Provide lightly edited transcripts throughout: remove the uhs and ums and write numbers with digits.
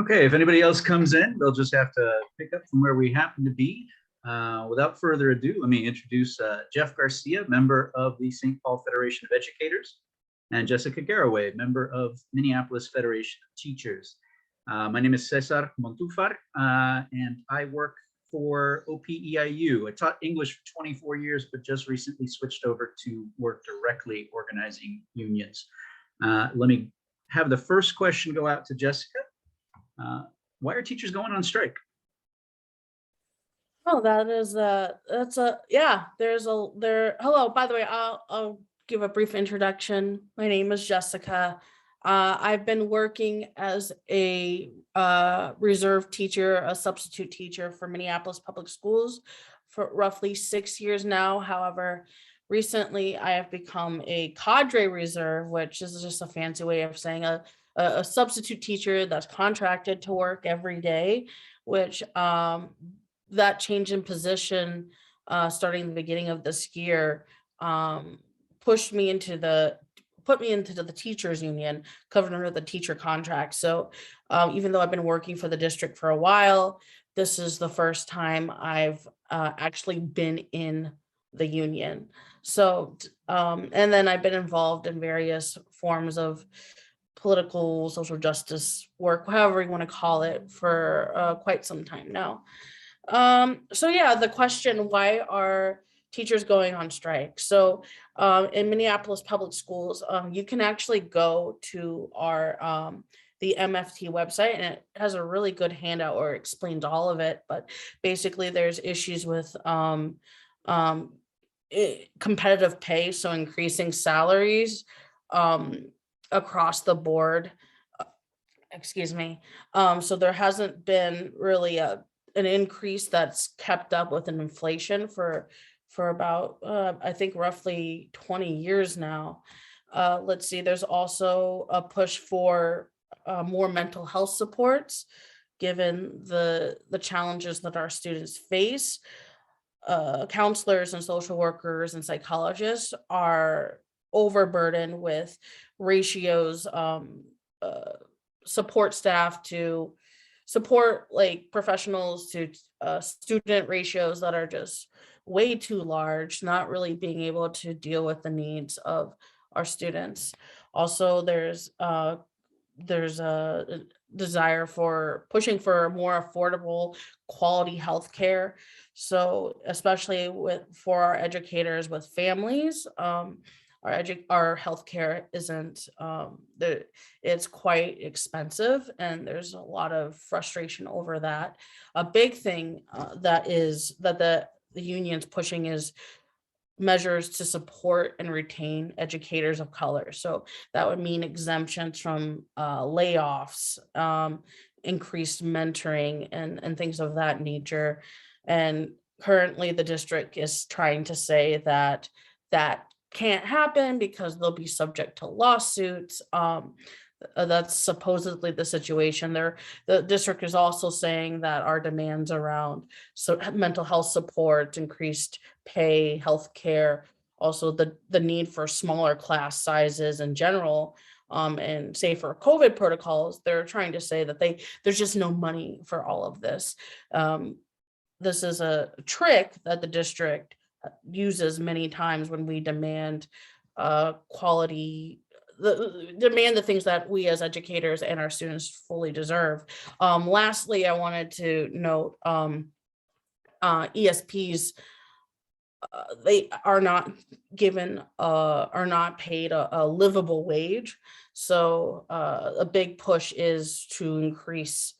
Okay, if anybody else comes in, they'll just have to pick up from where we happen to be. Without further ado, let me introduce Jeff Garcia, member of the Saint Paul Federation of Educators, and Jessica Garraway, member of Minneapolis Federation of Teachers. My name is Cesar Montufar, and I work for OPEIU. I taught English for 24 years, but just recently switched over to work directly organizing unions. Let me have the first question go out to Jessica. Why are teachers going on strike? Oh, hello, by the way, I'll give a brief introduction. My name is Jessica. I've been working as a reserve teacher, a substitute teacher for Minneapolis Public Schools for roughly 6 years now. However, recently I have become a cadre reserve, which is just a fancy way of saying a substitute teacher that's contracted to work every day, which that change in position starting the beginning of this year put me into the teachers union covered under the teacher contract. So even though I've been working for the district for a while, this is the first time I've actually been in the union. So and then I've been involved in various forms of political social justice work, however you want to call it, for quite some time now. So yeah, the question, why are teachers going on strike? So in Minneapolis Public Schools, you can actually go to our the MFT website, and it has a really good handout where it explains all of it. But basically there's issues with competitive pay, so increasing salaries across the board. Excuse me. So there hasn't been really an increase that's kept up with an inflation for about I think roughly 20 years now. Let's see, there's also a push for more mental health supports, given the challenges that our students face. Counselors and social workers and psychologists are overburdened with ratios, support staff to support like professionals to student ratios that are just way too large, not really being able to deal with the needs of our students. Also, there's a desire for pushing for more affordable quality healthcare. So especially for our educators with families, our healthcare isn't it's quite expensive, and there's a lot of frustration over that. A big thing that the union's pushing is measures to support and retain educators of color. So that would mean exemptions from layoffs, increased mentoring, and things of that nature. And currently the district is trying to say that can't happen because they'll be subject to lawsuits. That's supposedly the situation there. The district is also saying that our demands around mental health support, increased pay, healthcare, also the need for smaller class sizes in general, and safer COVID protocols, they're trying to say that there's just no money for all of this. This is a trick that the district uses many times when we demand quality, demand the things that we as educators and our students fully deserve. Lastly, I wanted to note ESPs, they are not paid a livable wage. So a big push is to increase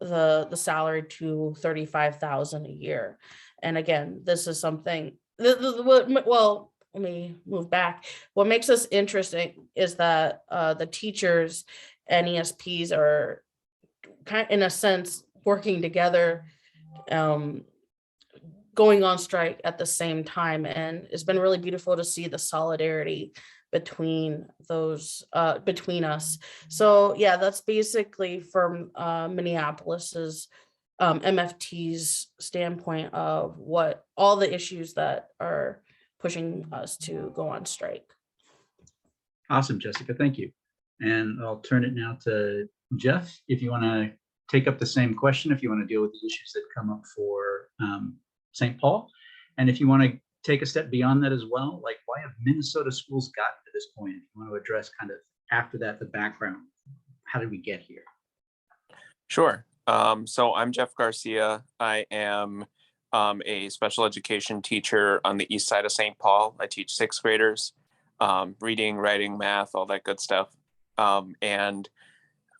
the salary to $35,000 a year. And again, this is something, well, let me move back. What makes this interesting is that the teachers and ESPs are kind of, in a sense, working together, going on strike at the same time. And it's been really beautiful to see the solidarity between us. So yeah, that's basically from Minneapolis's MFT's standpoint of what all the issues that are pushing us to go on strike. Awesome, Jessica, thank you. And I'll turn it now to Jeff, if you want to take up the same question, if you want to deal with the issues that come up for St. Paul, and if you want to take a step beyond that as well, like why have Minnesota schools gotten to this point? If you want to address kind of after that, the background, how did we get here? Sure. So I'm Jeff Garcia. I am a special education teacher on the east side of St. Paul. I teach sixth graders, reading, writing, math, all that good stuff. And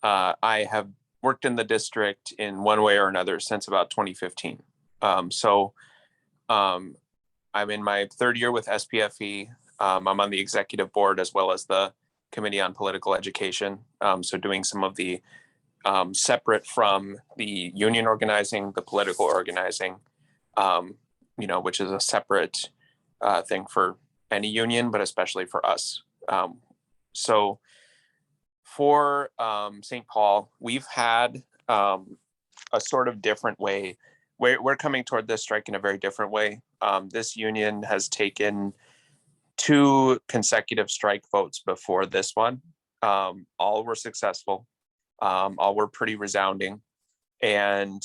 I have worked in the district in one way or another since about 2015. I'm in my third year with SPFE. I'm on the executive board as well as the Committee on Political Education. So doing some of the separate from the union organizing, the political organizing, which is a separate thing for any union, but especially for us. So for St. Paul, we've had a sort of different way. We're coming toward this strike in a very different way. This union has taken 2 consecutive strike votes before this one. All were successful. All were pretty resounding. And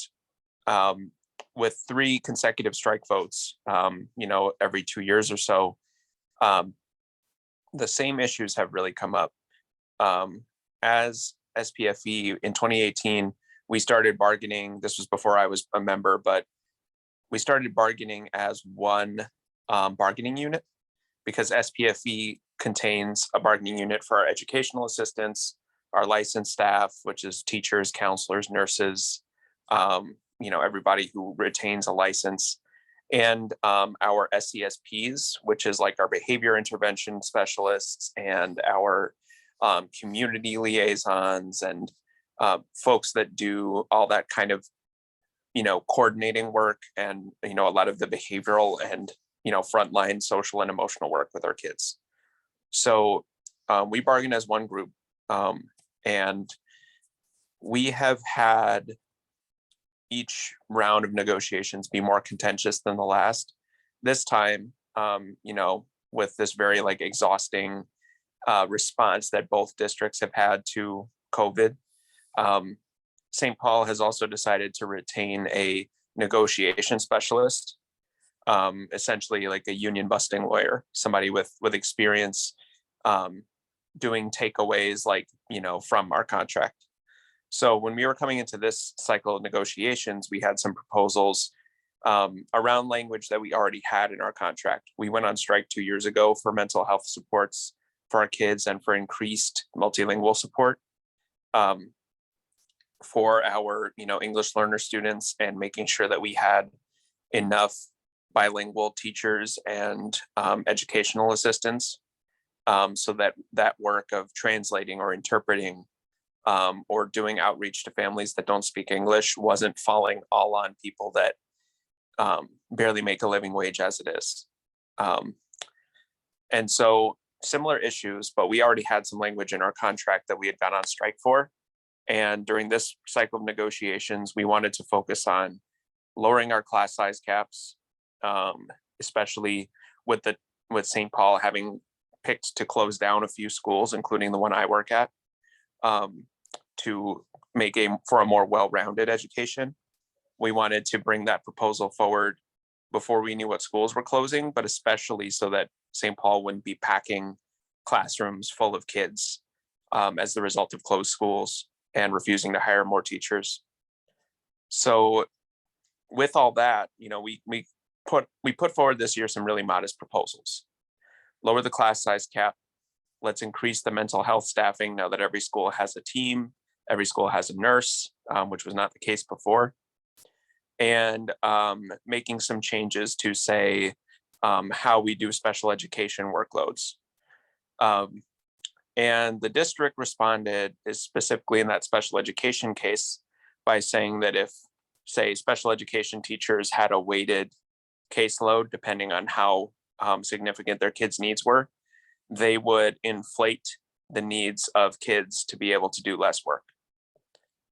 with 3 consecutive strike votes, every 2 years or so, the same issues have really come up. As SPFE in 2018, we started bargaining. This was before I was a member, but we started bargaining as one bargaining unit because SPFE contains a bargaining unit for our educational assistants, our licensed staff, which is teachers, counselors, nurses, everybody who retains a license, and our SESPs, which is like our behavior intervention specialists and our community liaisons and folks that do all that kind of, coordinating work and, a lot of the behavioral and, frontline social and emotional work with our kids. So we bargain as one group. And we have had each round of negotiations be more contentious than the last. This time, with this very exhausting response that both districts have had to COVID, St. Paul has also decided to retain a negotiation specialist, essentially like a union busting lawyer, somebody with experience doing takeaways from our contract. So when we were coming into this cycle of negotiations, we had some proposals around language that we already had in our contract. We went on strike 2 years ago for mental health supports for our kids and for increased multilingual support for our English learner students, and making sure that we had enough bilingual teachers and educational assistants, so that work of translating or interpreting or doing outreach to families that don't speak English wasn't falling all on people that barely make a living wage as it is. And so similar issues, but we already had some language in our contract that we had gone on strike for. And during this cycle of negotiations, we wanted to focus on lowering our class size caps, especially with St. Paul having picked to close down a few schools, including the one I work at, to make for a more well-rounded education. We wanted to bring that proposal forward before we knew what schools were closing, but especially so that St. Paul wouldn't be packing classrooms full of kids as the result of closed schools and refusing to hire more teachers. So with all that, we put forward this year some really modest proposals. Lower the class size cap. Let's increase the mental health staffing now that every school has a team, every school has a nurse, which was not the case before. And making some changes to say how we do special education workloads. And the district responded specifically in that special education case by saying that if, say, special education teachers had a weighted caseload, depending on how significant their kids' needs were, they would inflate the needs of kids to be able to do less work.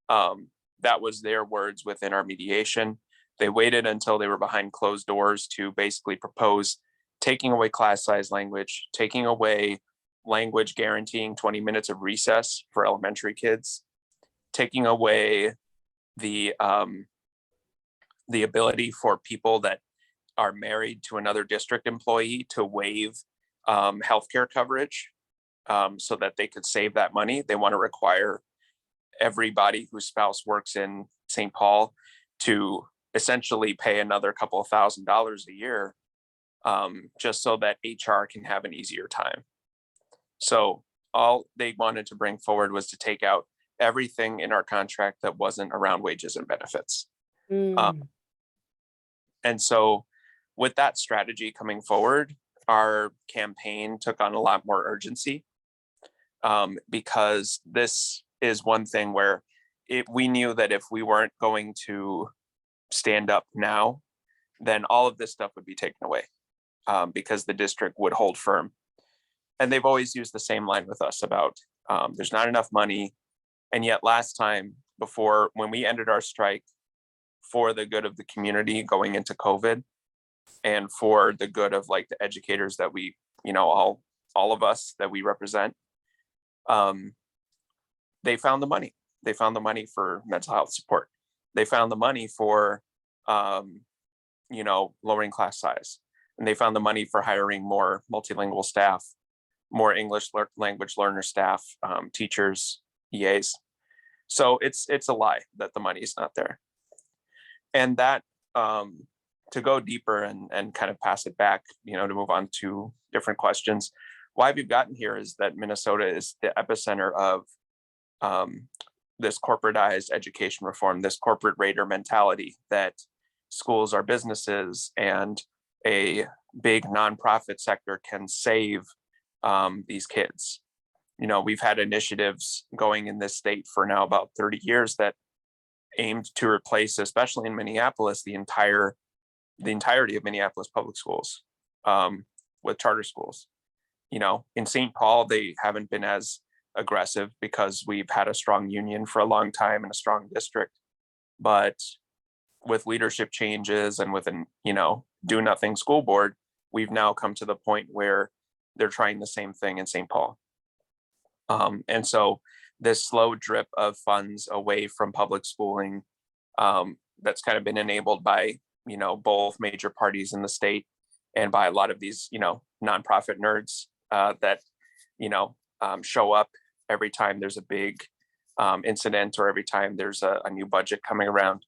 That was their words within our mediation. They waited until they were behind closed doors to basically propose taking away class size language, taking away language guaranteeing 20 minutes of recess for elementary kids, taking away the ability for people that are married to another district employee to waive healthcare coverage so that they could save that money. They want to require everybody whose spouse works in Saint Paul to essentially pay another couple of $1,000s a year just so that HR can have an easier time. So all they wanted to bring forward was to take out everything in our contract that wasn't around wages and benefits. And so with that strategy coming forward, our campaign took on a lot more urgency because this is one thing where we knew that if we weren't going to stand up now, then all of this stuff would be taken away because the district would hold firm. And they've always used the same line with us about there's not enough money. And yet last time before, when we ended our strike for the good of the community going into COVID and for the good of like the educators that we, all of us that we represent, they found the money. They found the money for mental health support. They found the money for, lowering class size. And they found the money for hiring more multilingual staff, more English language learner staff, teachers, EAs. So it's a lie that the money is not there. And that to go deeper and kind of pass it back, to move on to different questions. Why we've gotten here is that Minnesota is the epicenter of this corporatized education reform, this corporate raider mentality that schools are businesses and a big nonprofit sector can save these kids. We've had initiatives going in this state for now about 30 years that aimed to replace, especially in Minneapolis, the entirety of Minneapolis public schools with charter schools. In Saint Paul, they haven't been as aggressive because we've had a strong union for a long time and a strong district. But with leadership changes and with an, do nothing school board, we've now come to the point where they're trying the same thing in Saint Paul. And so this slow drip of funds away from public schooling that's kind of been enabled by, both major parties in the state and by a lot of these, nonprofit nerds that, show up every time there's a big incident or every time there's a new budget coming around.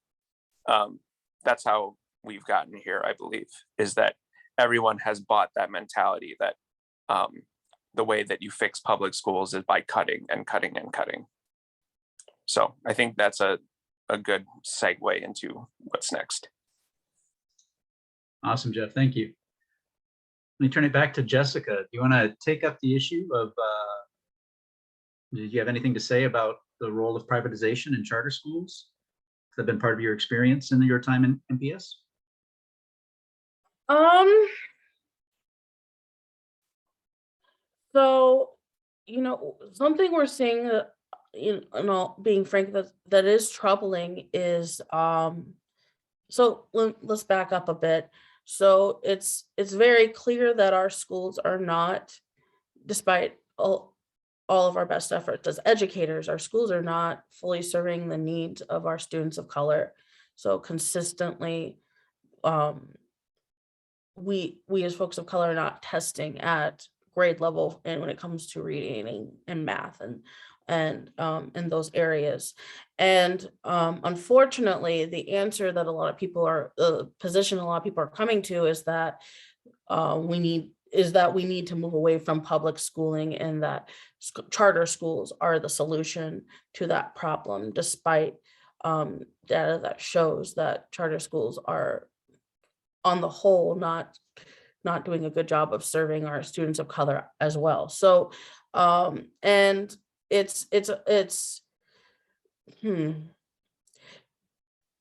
That's how we've gotten here, I believe, is that everyone has bought that mentality that the way that you fix public schools is by cutting and cutting and cutting. So I think that's a good segue into what's next. Awesome, Jeff. Thank you. Let me turn it back to Jessica. Do you want to take up the issue of, did you have anything to say about the role of privatization in charter schools? Has that been part of your experience in your time in MPS? So, something we're seeing, being frank, that is troubling is, so let's back up a bit. So it's very clear that our schools are not, despite all of our best efforts as educators, our schools are not fully serving the needs of our students of color. So consistently, we as folks of color are not testing at grade level, and when it comes to reading and math and in those areas. And unfortunately, the answer that a lot of people position a lot of people are coming to is that we need to move away from public schooling, and that charter schools are the solution to that problem, despite data that shows that charter schools are, on the whole, not doing a good job of serving our students of color as well. So and it's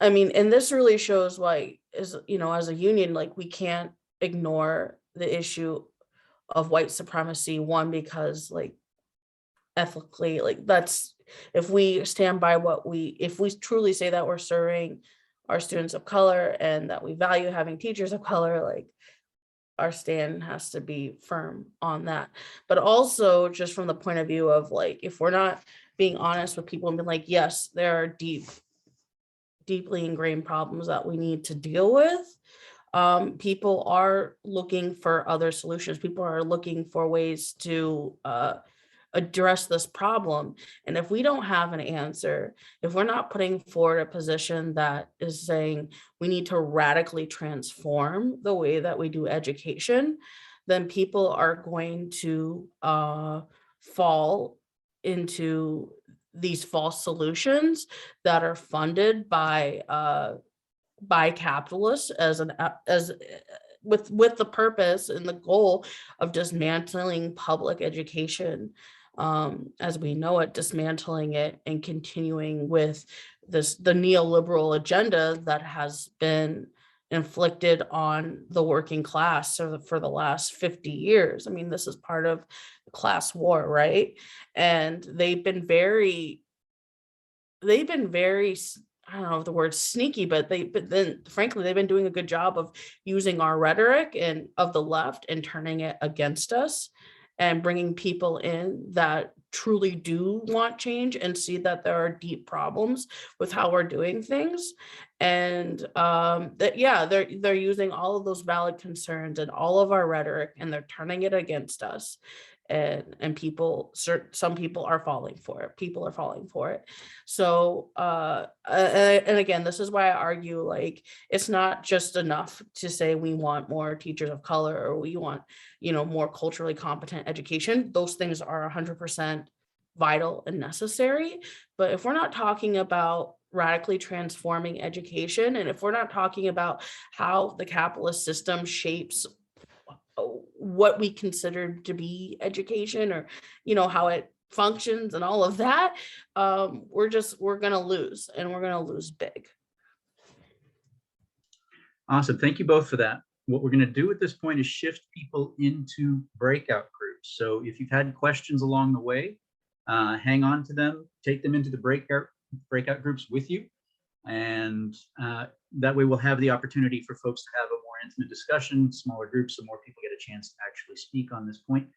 I mean, and this really shows why, as a union, like, we can't ignore the issue of white supremacy. One, because like ethically, like, that's, if we stand by if we truly say that we're serving our students of color and that we value having teachers of color, like, our stand has to be firm on that. But also, just from the point of view of, like, if we're not being honest with people and being like, yes, there are deeply ingrained problems that we need to deal with. People are looking for other solutions. People are looking for ways to address this problem. And if we don't have an answer, if we're not putting forward a position that is saying we need to radically transform the way that we do education, then people are going to fall into these false solutions that are funded by capitalists with the purpose and the goal of dismantling public education as we know it, dismantling it and continuing with the neoliberal agenda that has been inflicted on the working class for the last 50 years. I mean, this is part of the class war, right? And they've been very, I don't know if the word sneaky, but then frankly, they've been doing a good job of using our rhetoric and of the left and turning it against us and bringing people in that truly do want change and see that there are deep problems with how we're doing things. And they're using all of those valid concerns and all of our rhetoric, and they're turning it against us. And some people are falling for it. People are falling for it. So and again, this is why I argue, like, it's not just enough to say we want more teachers of color or we want, more culturally competent education. Those things are 100% vital and necessary. But if we're not talking about radically transforming education, and if we're not talking about how the capitalist system shapes what we consider to be education, or how it functions and all of that, we're gonna lose, and we're gonna lose big. Awesome. Thank you both for that. What we're going to do at this point is shift people into breakout groups. So if you've had questions along the way, hang on to them, take them into the breakout groups with you. And that way we'll have the opportunity for folks to have a more intimate discussion, smaller groups, so more people get a chance to actually speak on this point.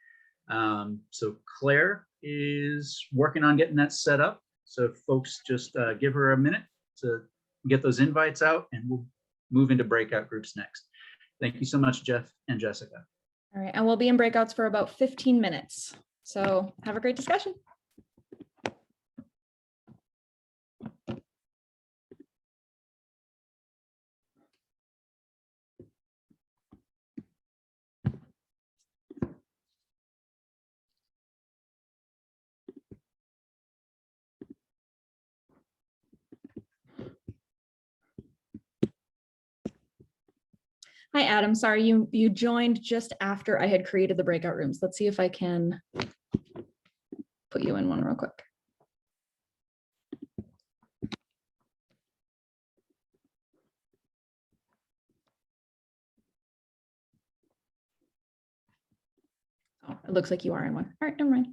So Claire is working on getting that set up. So folks, just give her a minute to get those invites out, and we'll move into breakout groups next. Thank you so much, Jeff and Jessica. All right, and we'll be in breakouts for about 15 minutes. So have a great discussion. Hi, Adam. Sorry, you joined just after I had created the breakout rooms. Let's see if I can put you in one real quick. Oh, it looks like you are in one. All right, never mind.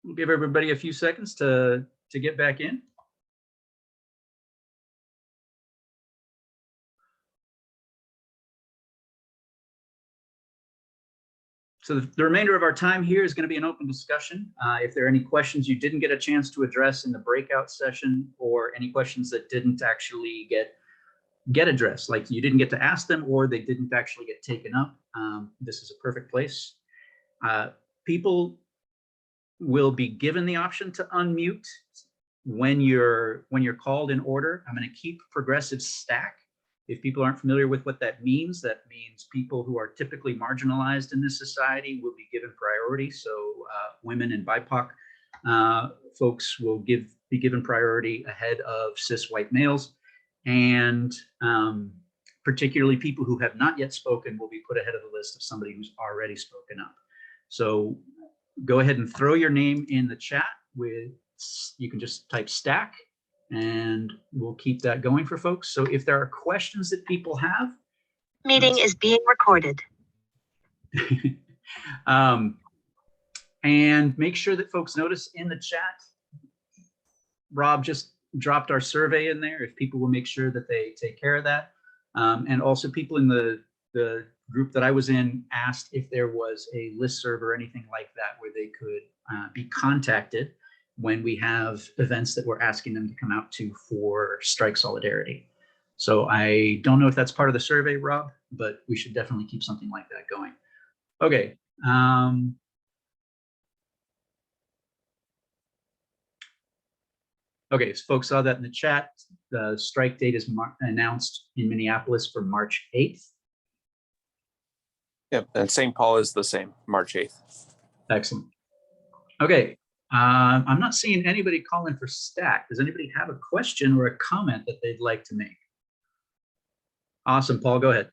We'll give everybody a few seconds to get back in. So the remainder of our time here is going to be an open discussion. If there are any questions you didn't get a chance to address in the breakout session, or any questions that didn't actually get addressed, like you didn't get to ask them or they didn't actually get taken up, this is a perfect place. People will be given the option to unmute when you're called in order. I'm going to keep progressive stack. If people aren't familiar with what that means people who are typically marginalized in this society will be given priority. So women and BIPOC folks will be given priority ahead of cis white males. And particularly people who have not yet spoken will be put ahead of the list of somebody who's already spoken up. So go ahead and throw your name in the chat you can just type stack, and we'll keep that going for folks. So if there are questions that people have. Meeting is being recorded. And make sure that folks notice in the chat, Rob just dropped our survey in there. If people will make sure that they take care of that. And also people in the group that I was in asked if there was a listserv or anything like that where they could be contacted when we have events that we're asking them to come out to for strike solidarity. So I don't know if that's part of the survey, Rob, but we should definitely keep something like that going. Okay. Okay, so folks saw that in the chat. The strike date is announced in Minneapolis for March 8th. Yep, and Saint Paul is the same, March 8th. Excellent. Okay, I'm not seeing anybody call in for stack. Does anybody have a question or a comment that they'd like to make? Awesome, Paul, go ahead.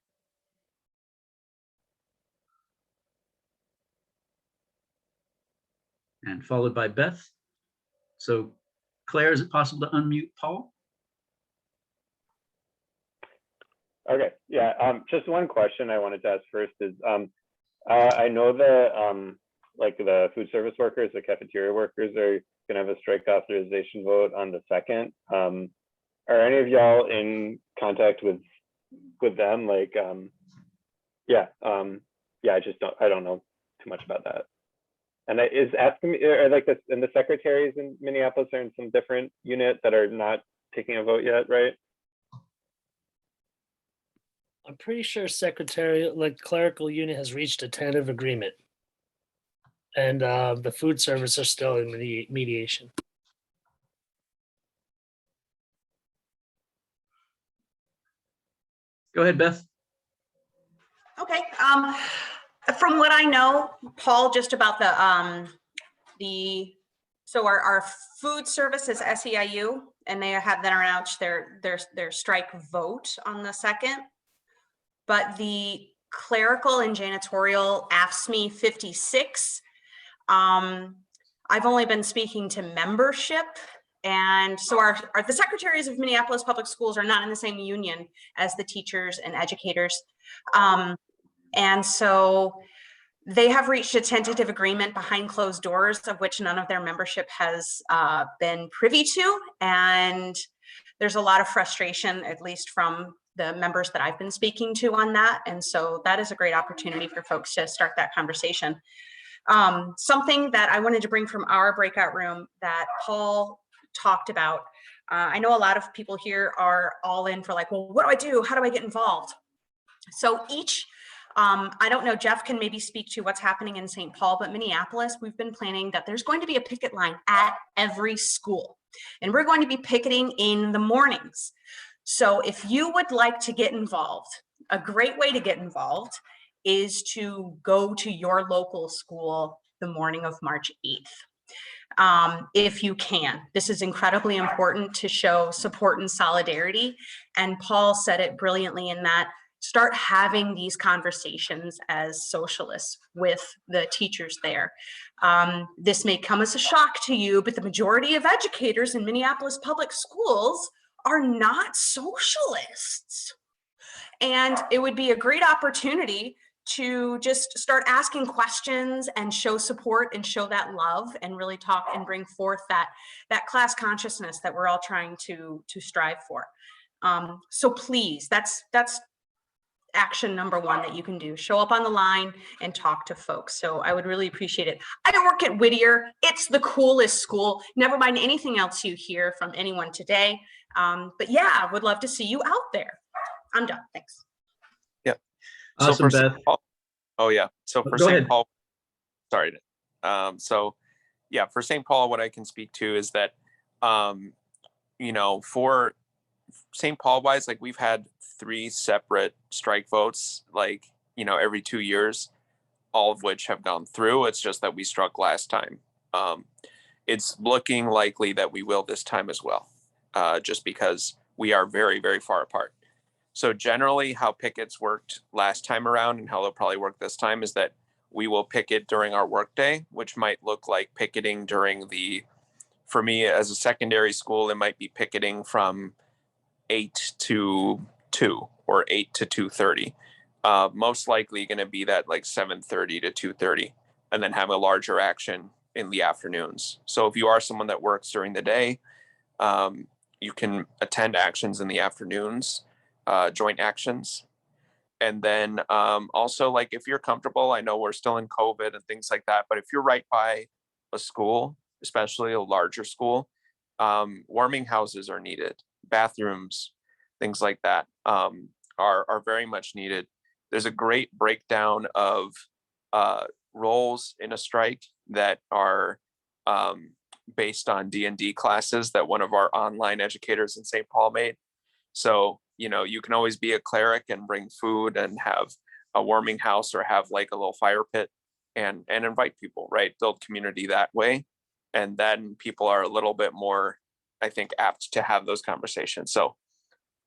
And followed by Beth. So Claire, is it possible to unmute Paul? Okay, yeah, just one question I wanted to ask first is, I know the like the food service workers, the cafeteria workers are gonna have a strike authorization vote on the 2nd. Are any of y'all in contact with them? Like, yeah, I don't know too much about that. And is asking me, or like this, and the secretaries in Minneapolis are in some different unit that are not taking a vote yet, right? I'm pretty sure secretarial, like clerical unit has reached a tentative agreement. And the food service are still in mediation. Go ahead, Beth. Okay. From what I know, Paul, just about so our food service is SEIU, and they have then announced their strike vote on the 2nd. But the clerical and janitorial AFSCME 56, I've only been speaking to membership. And so the secretaries of Minneapolis Public Schools are not in the same union as the teachers and educators. And so they have reached a tentative agreement behind closed doors, of which none of their membership has been privy to. And there's a lot of frustration, at least from the members that I've been speaking to on that. And so that is a great opportunity for folks to start that conversation. Something that I wanted to bring from our breakout room that Paul talked about. I know a lot of people here are all in for like, well, what do I do? How do I get involved? So I don't know, Jeff can maybe speak to what's happening in Saint Paul, but Minneapolis, we've been planning that there's going to be a picket line at every school, and we're going to be picketing in the mornings. So if you would like to get involved, a great way to get involved is to go to your local school the morning of March 8th. If you can. This is incredibly important to show support and solidarity. And Paul said it brilliantly in that start having these conversations as socialists with the teachers there. This may come as a shock to you, but the majority of educators in Minneapolis public schools are not socialists. And it would be a great opportunity to just start asking questions and show support and show that love and really talk and bring forth that class consciousness that we're all trying to strive for. So please, that's action number one that you can do. Show up on the line and talk to folks. So I would really appreciate it. I work at Whittier. It's the coolest school. Never mind anything else you hear from anyone today. But yeah, I would love to see you out there. I'm done. Thanks. Yeah. Awesome, for St. Beth. Paul, oh yeah. So for Go St. ahead. Paul, sorry. So yeah, for St. Paul, what I can speak to is that, for St. Paul wise, like we've had 3 separate strike votes, like, every 2 years, all of which have gone through. It's just that we struck last time. It's looking likely that we will this time as well, just because we are very, very far apart. So generally how pickets worked last time around and how they'll probably work this time is that we will picket during our workday, which might look like picketing during for me as a secondary school, it might be picketing from 8 to 2 or 8 to 2:30. Most likely going to be that like 7:30 to 2:30, and then have a larger action in the afternoons. So if you are someone that works during the day, you can attend actions in the afternoons, joint actions. And then also, like, if you're comfortable, I know we're still in COVID and things like that, but if you're right by a school, especially a larger school, warming houses are needed. Bathrooms, things like that, are very much needed. There's a great breakdown of roles in a strike that are based on D&D classes that one of our online educators in Saint Paul made. So, you can always be a cleric and bring food and have a warming house or have like a little fire pit and invite people, right? Build community that way. And then people are a little bit more, I think, apt to have those conversations. So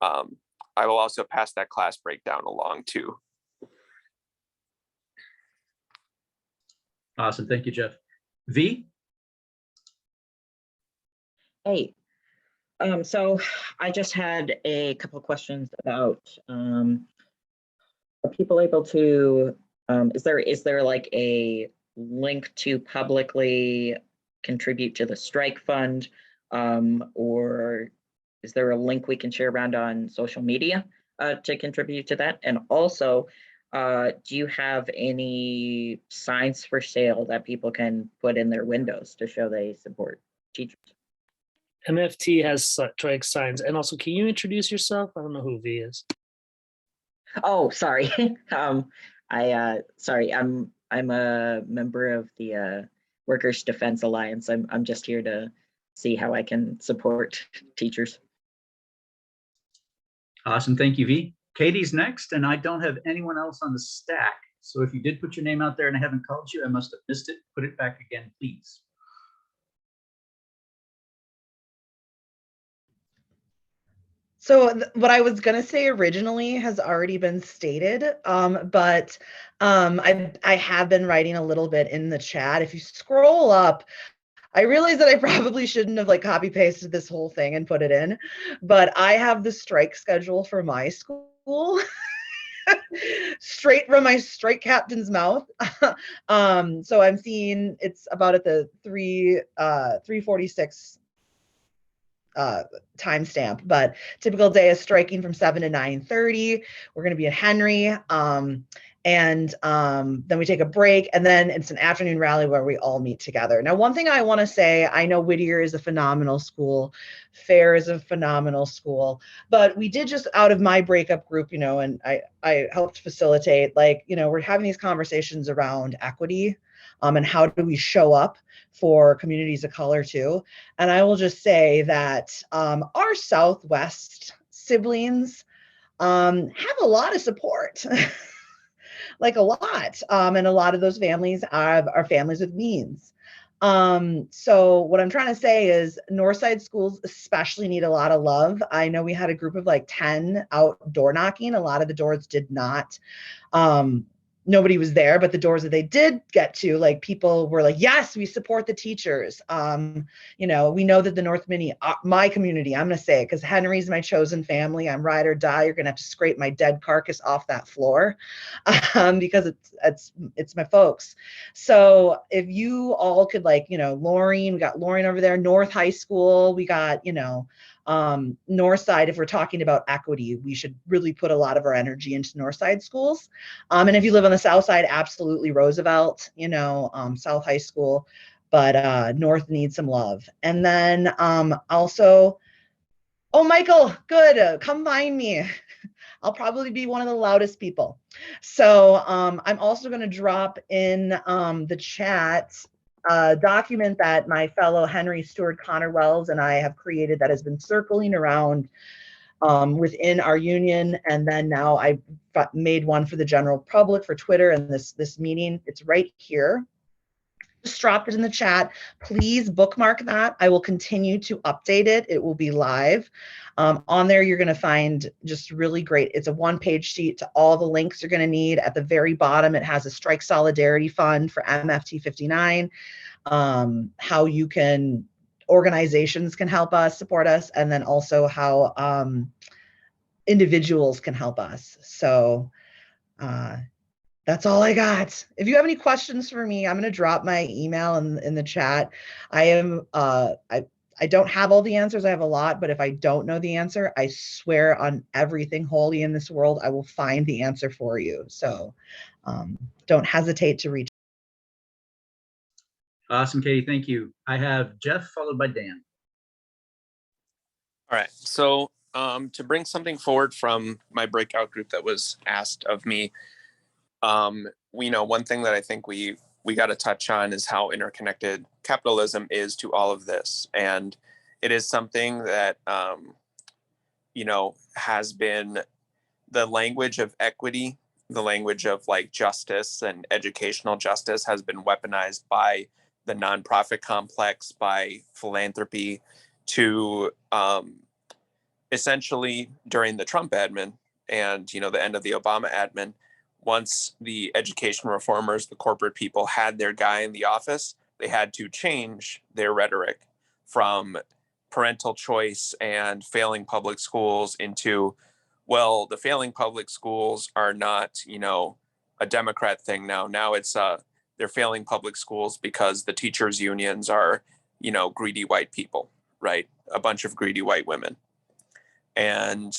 I will also pass that class breakdown along too. Awesome. Thank you, Jeff. V? Hey, so I just had a couple of questions about, are people able to, is there like a link to publicly contribute to the strike fund? Or is there a link we can share around on social media to contribute to that? And also, do you have any signs for sale that people can put in their windows to show they support teachers? MFT has strike signs. And also, can you introduce yourself? I don't know who V is. Oh, sorry. Sorry, I'm a member of the Workers Defense Alliance. I'm just here to see how I can support teachers. Awesome. Thank you, V. Katie's next, and I don't have anyone else on the stack. So if you did put your name out there and I haven't called you, I must have missed it. Put it back again, please. So what I was going to say originally has already been stated, but I have been writing a little bit in the chat. If you scroll up, I realize that I probably shouldn't have like copy pasted this whole thing and put it in, but I have the strike schedule for my school straight from my strike captain's mouth. So I'm seeing it's about at the 3:46 timestamp, but typical day is striking from 7 to 9:30. We're going to be at Henry. And then we take a break, and then it's an afternoon rally where we all meet together. Now, one thing I want to say, I know Whittier is a phenomenal school, Fair is a phenomenal school, but we did just out of my breakup group, and I helped facilitate, we're having these conversations around equity, and how do we show up for communities of color too. And I will just say that our Southwest siblings have a lot of support. Like a lot. And a lot of those families are families with means. So what I'm trying to say is Northside schools especially need a lot of love. I know we had a group of like 10 out door knocking. A lot of the doors did not nobody was there, but the doors that they did get to, like people were like, yes, we support the teachers. You know, we know that the North Mini, my community, I'm going to say it because Henry's my chosen family. I'm ride or die. You're going to have to scrape my dead carcass off that floor because it's my folks. So if you all could, like, you know, Lauren, we got Lauren over there, North High School, we got, you know, North Side. If we're talking about equity, we should really put a lot of our energy into North Side schools. And if you live on the South Side, absolutely Roosevelt, you know, South High School, but North needs some love. And then also, oh, Michael, good, come find me. I'll probably be one of the loudest people. So I'm also going to drop in the chat a document that my fellow Henry Stewart Connor Wells and I have created that has been circling around within our union. And then now I made one for the general public for Twitter and this meeting. It's right here. Just dropped it in the chat. Please bookmark that. I will continue to update it. It will be live. On there, you're going to find just really great. It's a one-page sheet to all the links you're going to need. At the very bottom, it has a Strike Solidarity Fund for MFT 59, how you can, organizations can help us, support us, and then also how individuals can help us. So that's all I got. If you have any questions for me, I'm going to drop my email in the chat. I don't have all the answers. I have a lot, but if I don't know the answer, I swear on everything holy in this world, I will find the answer for you. So don't hesitate to reach. Awesome, Katie. Thank you. I have Jeff followed by Dan. All right. So to bring something forward from my breakout group that was asked of me, we know one thing that I think we got to touch on is how interconnected capitalism is to all of this. And it is something that, you know, has been the language of equity, the language of like justice and educational justice has been weaponized by the nonprofit complex, by philanthropy to essentially during the Trump admin and, you know, the end of the Obama admin, once the education reformers, the corporate people had their guy in the office, they had to change their rhetoric from parental choice and failing public schools into, well, the failing public schools are not, you know, a Democrat thing now. Now it's they're failing public schools because the teachers unions are, you know, greedy white people, right? A bunch of greedy white women. And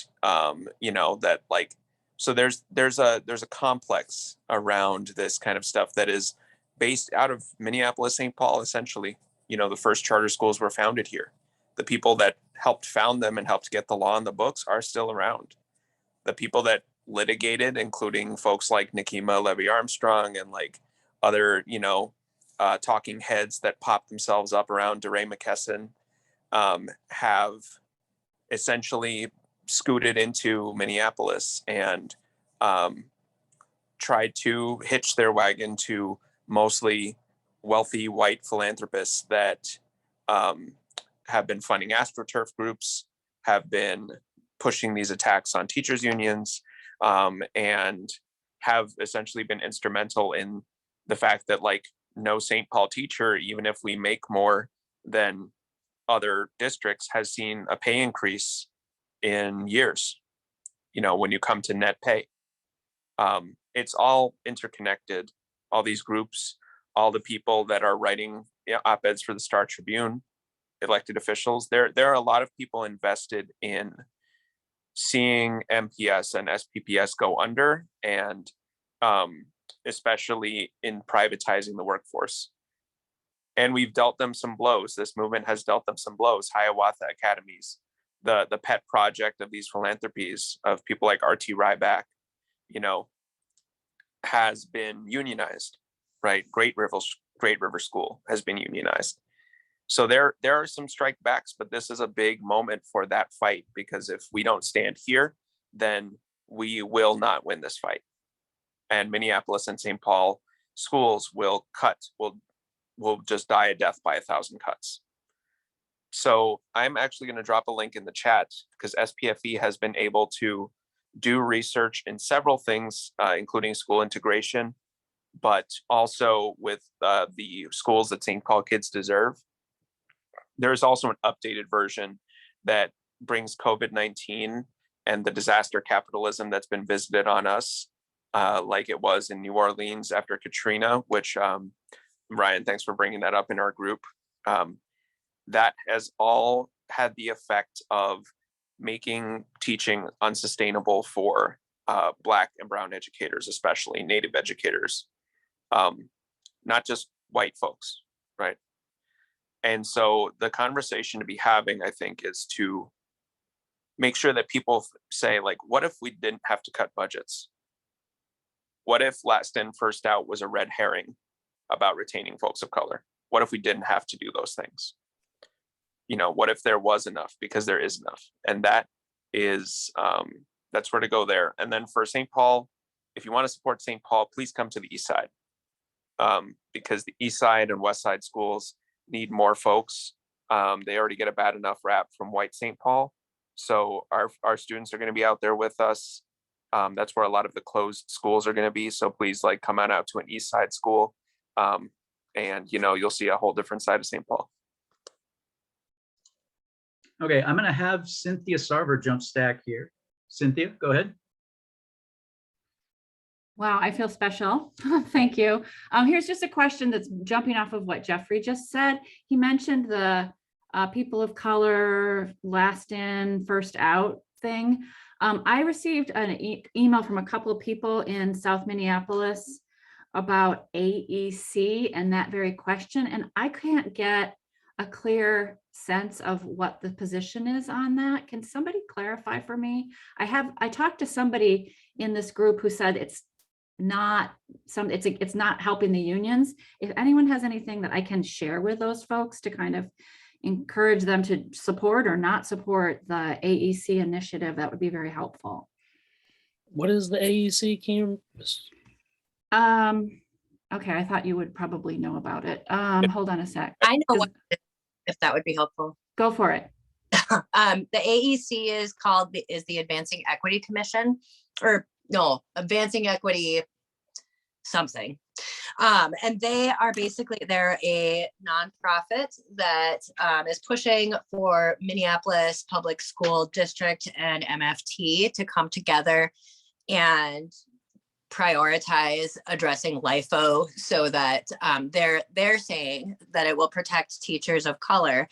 you know, that like, so there's a complex around this kind of stuff that is based out of Minneapolis, Saint Paul, essentially. You know, the first charter schools were founded here. The people that helped found them and helped get the law in the books are still around. The people that litigated, including folks like Nikema Levy Armstrong and like other, you know, talking heads that popped themselves up around DeRay McKesson, have essentially scooted into Minneapolis and tried to hitch their wagon to mostly wealthy white philanthropists that have been funding AstroTurf groups, have been pushing these attacks on teachers unions, and have essentially been instrumental in the fact that like no St. Paul teacher, even if we make more than other districts, has seen a pay increase in years, you know, when you come to net pay. It's all interconnected, all these groups, all the people that are writing, you know, op-eds for the Star Tribune, elected officials. There are a lot of people invested in seeing MPS and SPPS go under, and especially in privatizing the workforce. And we've dealt them some blows. This movement has dealt them some blows. Hiawatha Academies, the pet project of these philanthropies of people like R.T. Ryback, you know, has been unionized, right? Great River School has been unionized. So there are some strike backs, but this is a big moment for that fight, because if we don't stand here, then we will not win this fight. And Minneapolis and Saint Paul schools will just die a death by 1,000 cuts. So I'm actually going to drop a link in the chat because SPFE has been able to do research in several things, including school integration, but also with the Schools that St. Paul Kids Deserve. There's also an updated version that brings COVID-19 and the disaster capitalism that's been visited on us, like it was in New Orleans after Katrina, which Ryan, thanks for bringing that up in our group. That has all had the effect of making teaching unsustainable for Black and Brown educators, especially Native educators, not just white folks, right? And so the conversation to be having, I think, is to make sure that people say, like, what if we didn't have to cut budgets? What if last in, first out was a red herring about retaining folks of color? What if we didn't have to do those things? You know, what if there was enough? Because there is enough. And that is, that's where to go there. And then for St. Paul, if you want to support St. Paul, please come to the East Side, because the East Side and West Side schools need more folks. They already get a bad enough rap from white St. Paul. So our students are going to be out there with us. That's where a lot of the closed schools are going to be. So please, like, come on out to an East Side school. And, you know, you'll see a whole different side of St. Paul. Okay, I'm going to have Cynthia Sarver jump stack here. Cynthia, go ahead. Wow, I feel special. Thank you. Here's just a question that's jumping off of what Jeffrey just said. He mentioned the people of color last in, first out thing. I received an email from a couple of people in South Minneapolis about AEC and that very question, and I can't get a clear sense of what the position is on that. Can somebody clarify for me? I talked to somebody in this group who said it's not helping the unions. If anyone has anything that I can share with those folks to kind of encourage them to support or not support the AEC initiative, that would be very helpful. What is the AEC? Can you? Okay, I thought you would probably know about it. Hold on a sec. I know what it is, if that would be helpful. Go for it. The AEC is the Advancing Equity Commission, or no, Advancing Equity something. And they are they're a nonprofit that is pushing for Minneapolis Public School District and MFT to come together and prioritize addressing LIFO, so that they're saying that it will protect teachers of color.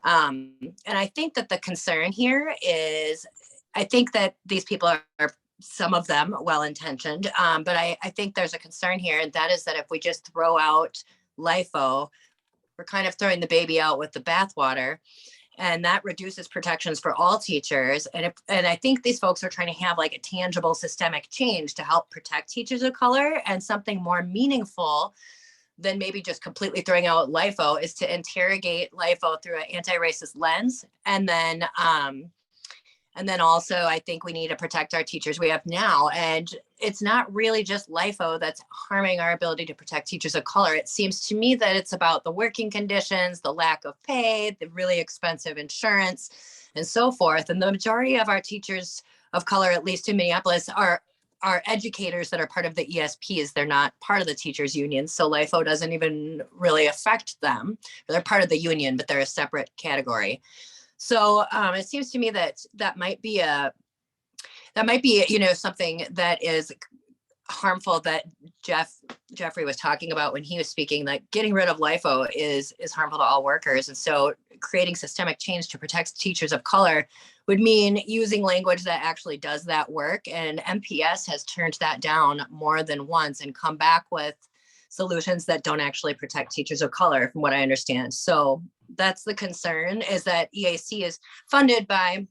And I think that the concern here is, I think that these people are some of them well-intentioned, but I think there's a concern here, and that is that if we just throw out LIFO, we're kind of throwing the baby out with the bathwater, and that reduces protections for all teachers. And I think these folks are trying to have like a tangible systemic change to help protect teachers of color, and something more meaningful than maybe just completely throwing out LIFO is to interrogate LIFO through an anti-racist lens. And then also, I think we need to protect our teachers we have now. And it's not really just LIFO that's harming our ability to protect teachers of color. It seems to me that it's about the working conditions, the lack of pay, the really expensive insurance, and so forth. And the majority of our teachers of color, at least in Minneapolis, are educators that are part of the ESPs. They're not part of the teachers union. So LIFO doesn't even really affect them. They're part of the union, but they're a separate category. So it seems to me that that might be something that is harmful, that Jeffrey was talking about when he was speaking, that getting rid of LIFO is harmful to all workers. And so creating systemic change to protect teachers of color would mean using language that actually does that work. And MPS has turned that down more than once and come back with solutions that don't actually protect teachers of color, from what I understand. So that's the concern, is that EAC is funded by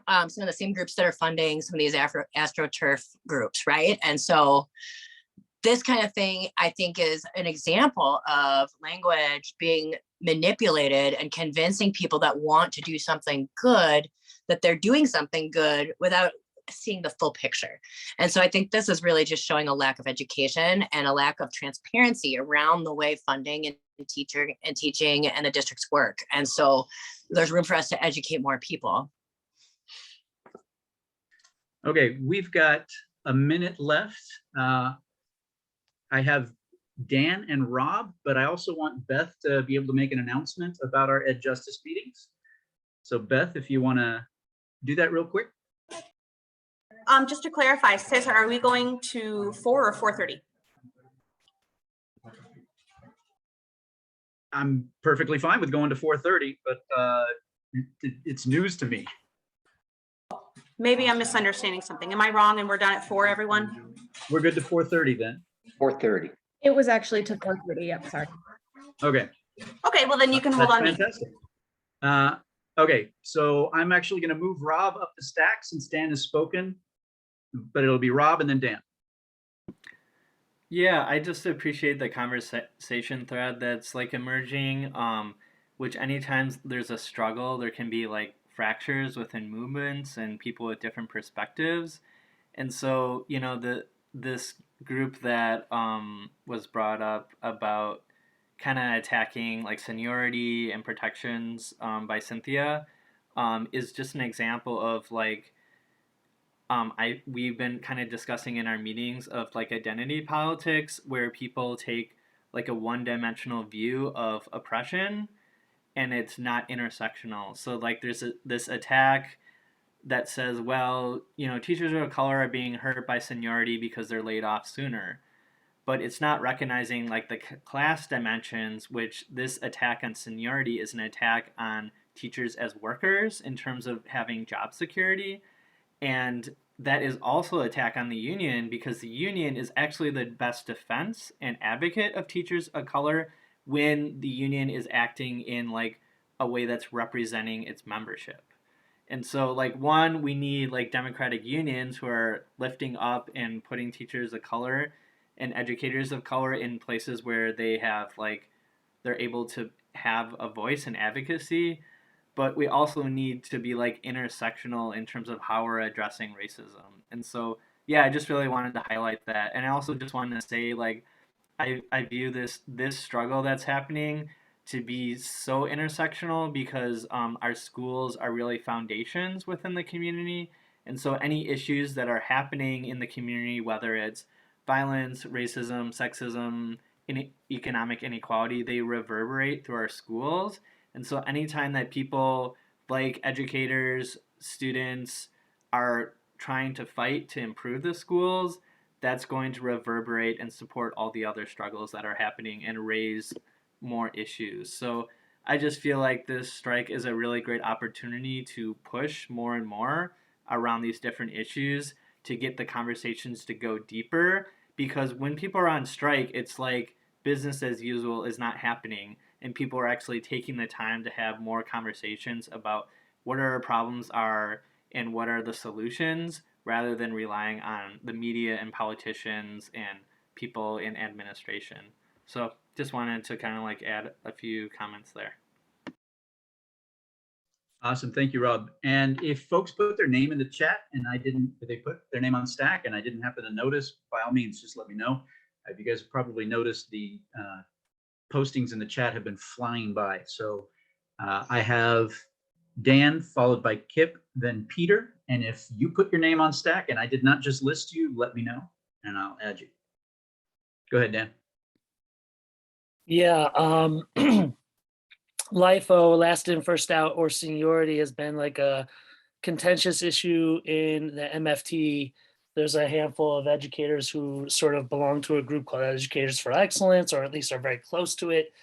some of the same groups that are funding some of these AstroTurf groups, right? And so this kind of thing, I think, is an example of language being manipulated and convincing people that want to do something good that they're doing something good without seeing the full picture. And so I think this is really just showing a lack of education and a lack of transparency around the way funding and teaching and the district's work. And so there's room for us to educate more people. Okay, we've got a minute left. I have Dan and Rob, but I also want Beth to be able to make an announcement about our Ed Justice meetings. So Beth, if you want to do that real quick. Just to clarify, Cesar, are we going to 4 or 4:30? I'm perfectly fine with going to 4:30, but it's news to me. Maybe I'm misunderstanding something. Am I wrong and we're done at 4, everyone? We're good to 4:30 then. 4:30. It was actually to 4:30. Yep, sorry. Okay. Okay, well then you can hold That's on. fantastic. Okay, so I'm actually going to move Rob up the stack since Dan has spoken, but it'll be Rob and then Dan. Yeah, I just appreciate the conversation thread that's like emerging, which anytime there's a struggle, there can be like fractures within movements and people with different perspectives. And so, you know, this group that was brought up about kind of attacking like seniority and protections by Cynthia is just an example of like we've been kind of discussing in our meetings of like identity politics where people take like a one-dimensional view of oppression and it's not intersectional. So like there's this attack that says, well, you know, teachers of color are being hurt by seniority because they're laid off sooner. But it's not recognizing like the class dimensions, which this attack on seniority is an attack on teachers as workers in terms of having job security. And that is also an attack on the union because the union is actually the best defense and advocate of teachers of color when the union is acting in like a way that's representing its membership. And so like one, we need like democratic unions who are lifting up and putting teachers of color and educators of color in places where they have like they're able to have a voice and advocacy. But we also need to be like intersectional in terms of how we're addressing racism. And so, yeah, I just really wanted to highlight that. And I also just wanted to say, like, I view this struggle that's happening to be so intersectional because our schools are really foundations within the community. And so any issues that are happening in the community, whether it's violence, racism, sexism, economic inequality, they reverberate through our schools. And so anytime that people like educators, students are trying to fight to improve the schools, that's going to reverberate and support all the other struggles that are happening and raise more issues. So I just feel like this strike is a really great opportunity to push more and more around these different issues to get the conversations to go deeper. Because when people are on strike, it's like business as usual is not happening. And people are actually taking the time to have more conversations about what our problems are and what are the solutions rather than relying on the media and politicians and people in administration. So just wanted to kind of like add a few comments there. Awesome. Thank you, Rob. And if folks put their name in the chat and they put their name on stack and I didn't happen to notice, by all means, just let me know. You guys have probably noticed the postings in the chat have been flying by. So I have Dan followed by Kip, then Peter. And if you put your name on stack and I did not just list you, let me know and I'll add you. Go ahead, Dan. Yeah, LIFO, last in, first out, or seniority has been like a contentious issue in the MFT. There's a handful of educators who sort of belong to a group called Educators for Excellence, or at least are very close to it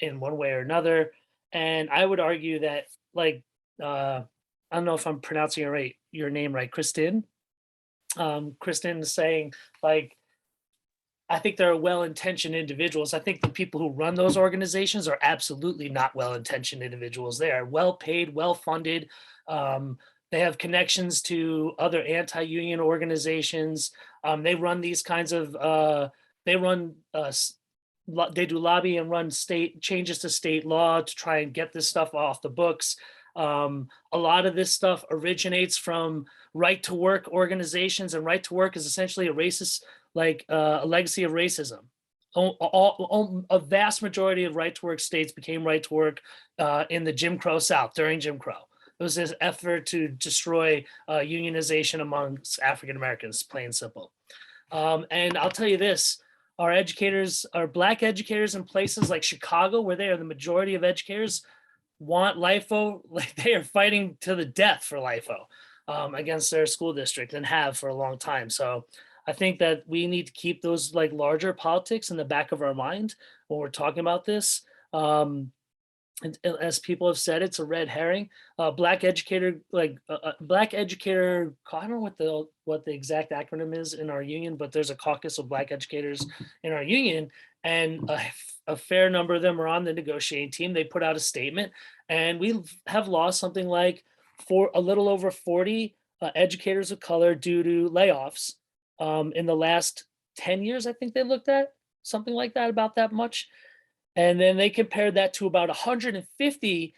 in one way or another. And I would argue that, like, I don't know if I'm pronouncing your name right, Kristen. Kristen is saying, like, I think there are well-intentioned individuals. I think the people who run those organizations are absolutely not well-intentioned individuals. They are well-paid, well-funded. They have connections to other anti-union organizations. They run these kinds of, they do lobby and run state changes to state law to try and get this stuff off the books. A lot of this stuff originates from right-to-work organizations, and right-to-work is essentially a racist, like a legacy of racism. A vast majority of right-to-work states became right-to-work in the Jim Crow South, during Jim Crow. It was this effort to destroy unionization amongst African Americans, plain and simple. And I'll tell you this, our educators, our Black educators in places like Chicago, where they are the majority of educators, want LIFO, like they are fighting to the death for LIFO against their school district and have for a long time. So I think that we need to keep those like larger politics in the back of our mind when we're talking about this. And as people have said, it's a red herring. Black educator, Black educator, I don't know what the exact acronym is in our union, but there's a caucus of Black educators in our union, and a fair number of them are on the negotiating team. They put out a statement, and we have lost something like a little over 40 educators of color due to layoffs in the last 10 years. I think they looked at something like that, about that much. And then they compared that to about 150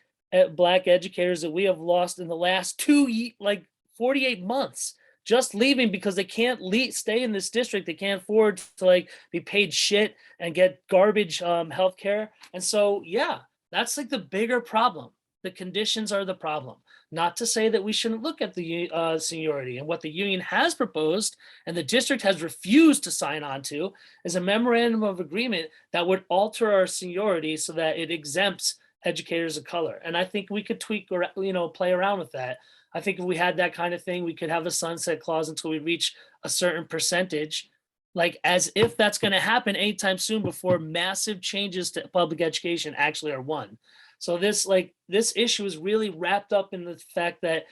Black educators that we have lost in the last 48 months, just leaving because they can't stay in this district. They can't afford to like be paid shit and get garbage healthcare. And so, yeah, that's like the bigger problem. The conditions are the problem. Not to say that we shouldn't look at the seniority, and what the union has proposed and the district has refused to sign on to is a memorandum of agreement that would alter our seniority so that it exempts educators of color. And I think we could tweak or, play around with that. I think if we had that kind of thing, we could have a sunset clause until we reach a certain percentage, like as if that's going to happen anytime soon before massive changes to public education actually are won. So this issue is really wrapped up in the fact that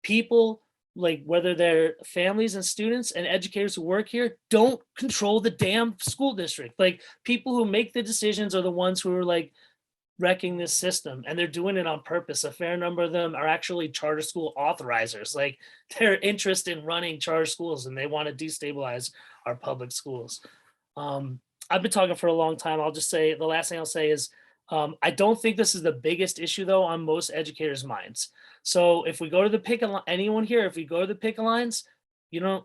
people, like whether they're families and students and educators who work here, don't control the damn school district. Like people who make the decisions are the ones who are like wrecking this system, and they're doing it on purpose. A fair number of them are actually charter school authorizers. Like their interest in running charter schools, and they want to destabilize our public schools. I've been talking for a long time. I'll just say, the last thing I'll say is, I don't think this is the biggest issue though on most educators' minds. So if we go to the picket line, anyone here, if we go to the picket lines,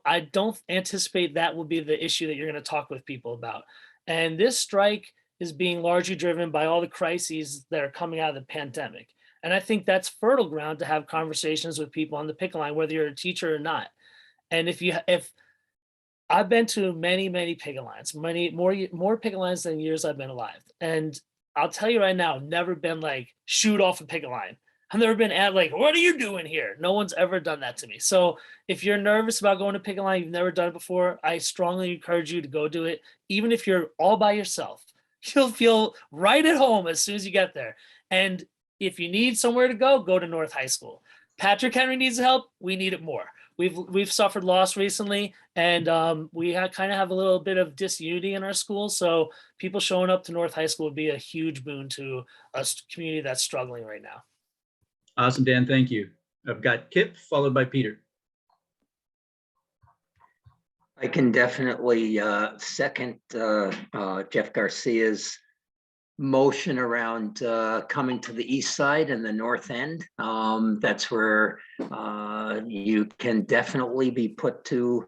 I don't anticipate that will be the issue that you're going to talk with people about. And this strike is being largely driven by all the crises that are coming out of the pandemic. And I think that's fertile ground to have conversations with people on the picket line, whether you're a teacher or not. And if I've been to many, many picket lines, more picket lines than years I've been alive. And I'll tell you right now, I've never been like, shoot off a picket line. I've never been at like, what are you doing here? No one's ever done that to me. So if you're nervous about going to picket line, you've never done it before, I strongly encourage you to go do it. Even if you're all by yourself, you'll feel right at home as soon as you get there. And if you need somewhere to go to North High School. Patrick Henry needs help. We need it more. We've suffered loss recently, and we kind of have a little bit of disunity in our schools. So people showing up to North High School would be a huge boon to a community that's struggling right now. Awesome, Dan. Thank you. I've got Kip followed by Peter. I can definitely second Jeff Garcia's motion around coming to the east side and the north end. That's where you can definitely be put to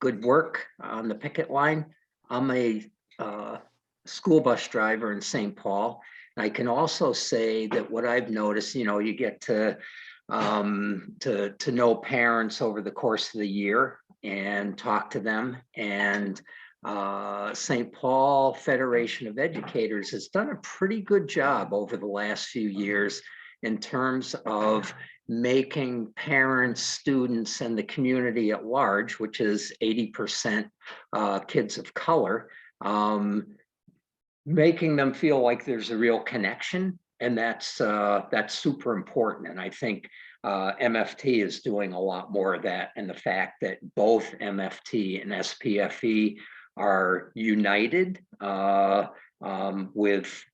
good work on the picket line. I'm a school bus driver in Saint Paul. I can also say that what I've noticed, you get to know parents over the course of the year and talk to them. And Saint Paul Federation of Educators has done a pretty good job over the last few years in terms of making parents, students, and the community at large, which is 80% kids of color, making them feel like there's a real connection. And that's super important. And I think MFT is doing a lot more of that. And the fact that both MFT and SPFE are united with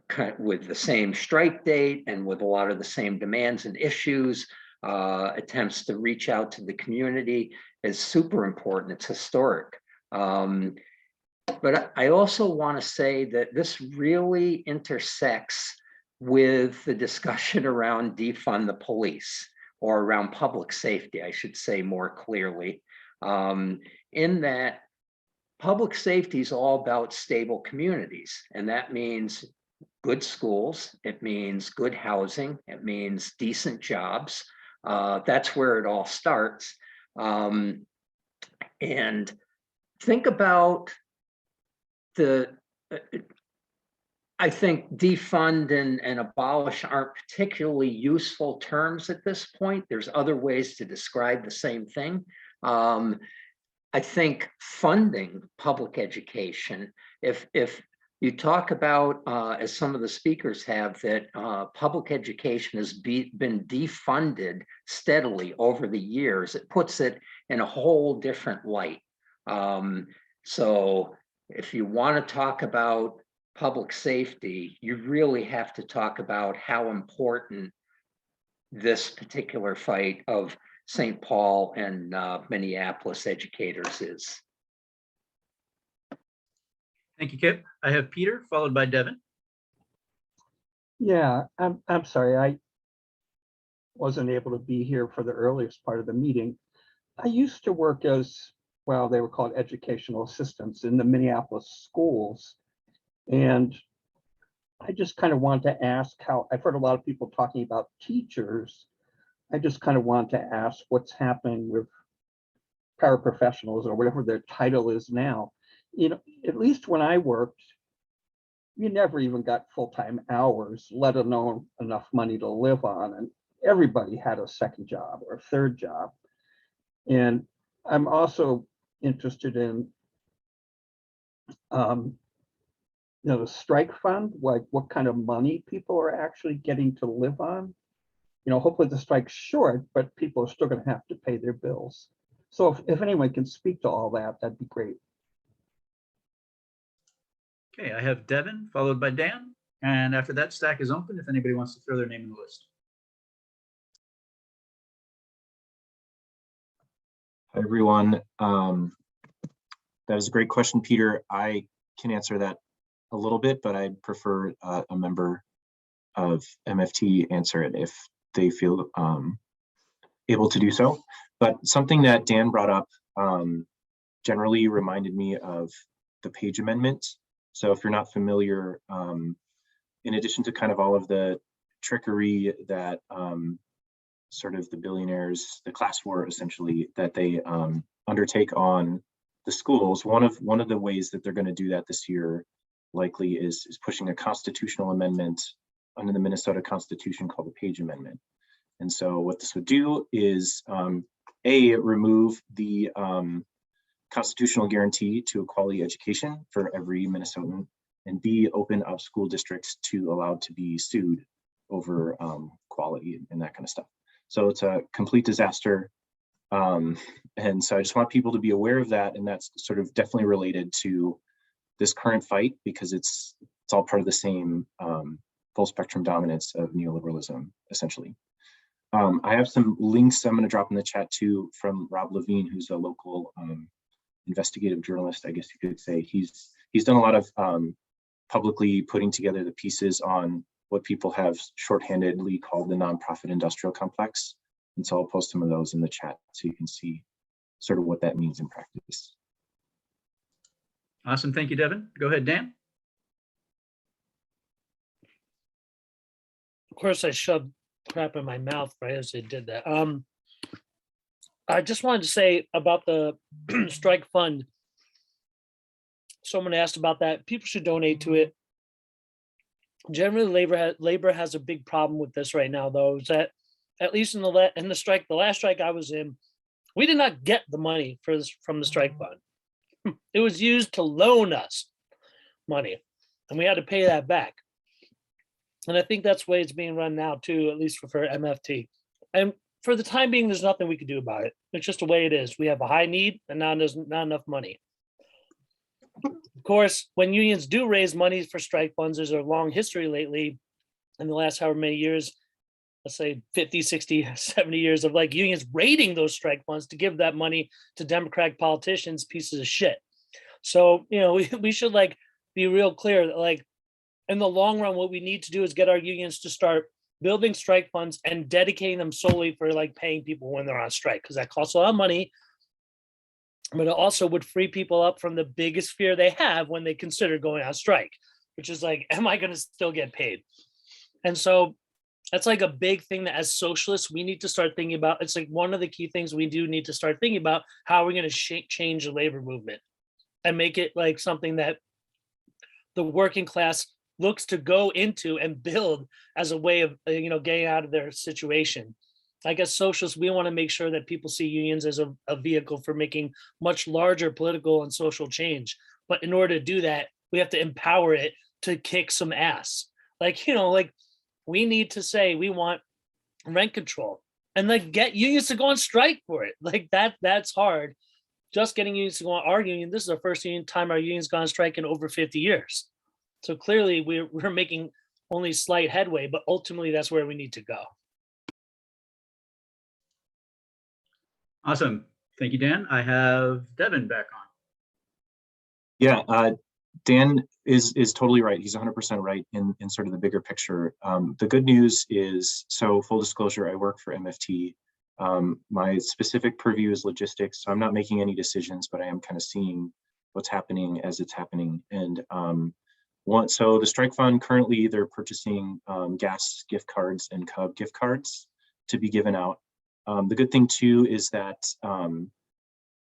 the same strike date and with a lot of the same demands and issues, attempts to reach out to the community is super important. It's historic. But I also want to say that this really intersects with the discussion around defund the police, or around public safety, I should say more clearly, in that public safety is all about stable communities. And that means good schools, it means good housing, it means decent jobs. That's where it all starts. And think about I think defund and abolish aren't particularly useful terms at this point. There's other ways to describe the same thing. I think funding public education, if you talk about, as some of the speakers have, that public education has been defunded steadily over the years, it puts it in a whole different light. So if you want to talk about public safety, you really have to talk about how important this particular fight of Saint Paul and Minneapolis educators is. Thank you, Kip. I have Peter, followed by Devin. Yeah, I'm sorry, I wasn't able to be here for the earliest part of the meeting. I used to work as, well, they were called educational assistants in the Minneapolis schools. And I just kind of want to ask how, I've heard a lot of people talking about teachers. I just kind of want to ask what's happening with paraprofessionals or whatever their title is now. You know, at least when I worked, you never even got full-time hours, let alone enough money to live on. And everybody had a second job or a third job. And I'm also interested in, the strike fund, like what kind of money people are actually getting to live on. You know, hopefully the strike's short, but people are still going to have to pay their bills. So if anyone can speak to all that, that'd be great. Okay, I have Devin, followed by Dan. And after that, stack is open if anybody wants to throw their name in the list. Hi, everyone. That is a great question, Peter. I can answer that a little bit, but I prefer a member of MFT answer it if they feel able to do so. But something that Dan brought up generally reminded me of the Page Amendment. So if you're not familiar, in addition to kind of all of the trickery that sort of the billionaires, the class war essentially, that they undertake on the schools, one of the ways that they're going to do that this year likely is pushing a constitutional amendment under the Minnesota Constitution called the Page Amendment. And so what this would do is remove the constitutional guarantee to a quality education for every Minnesotan, and B, open up school districts to allow to be sued over quality and that kind of stuff. So it's a complete disaster. And so I just want people to be aware of that. And that's sort of definitely related to this current fight, because it's all part of the same full spectrum dominance of neoliberalism, essentially. I have some links I'm going to drop in the chat too from Rob Levine, who's a local investigative journalist, I guess you could say. He's done a lot of publicly putting together the pieces on what people have shorthandedly called the nonprofit industrial complex. And so I'll post some of those in the chat so you can see sort of what that means in practice. Awesome. Thank you, Devin. Go ahead, Dan. Of course, I shoved crap in my mouth right as I did that. I just wanted to say about the strike fund. Someone asked about that. People should donate to it. Generally, labor has a big problem with this right now, though. Is that at least in the last strike I was in, we did not get the money from the strike fund. It was used to loan us money, and we had to pay that back. And I think that's the way it's being run now too, at least for MFT. And for the time being, there's nothing we can do about it. It's just the way it is. We have a high need, and now there's not enough money. Of course, when unions do raise money for strike funds, there's a long history lately in the last however many years, let's say 50, 60, 70 years of like unions raiding those strike funds to give that money to Democratic politicians, pieces of shit. So, you know, we should like be real clear that like in the long run, what we need to do is get our unions to start building strike funds and dedicating them solely for like paying people when they're on strike, because that costs a lot of money. But it also would free people up from the biggest fear they have when they consider going on strike, which is like, am I going to still get paid? And so that's like a big thing that as socialists, we need to start thinking about. It's like one of the key things we do need to start thinking about, how we're going to change the labor movement and make it like something that the working class looks to go into and build as a way of, getting out of their situation. Like as socialists, we want to make sure that people see unions as a vehicle for making much larger political and social change. But in order to do that, we have to empower it to kick some ass. Like we need to say we want rent control and like get unions to go on strike for it. Like that's hard. Just getting unions to go on our union. This is the first time our union's gone on strike in over 50 years. So clearly we're making only slight headway, but ultimately that's where we need to go. Awesome. Thank you, Dan. I have Devin back on. Yeah, Dan is totally right. He's 100% right in sort of the bigger picture. The good news is, so full disclosure, I work for MFT. My specific purview is logistics, so I'm not making any decisions, but I am kind of seeing what's happening as it's happening. And so the strike fund, currently they're purchasing gas gift cards and Cub gift cards to be given out. The good thing too is that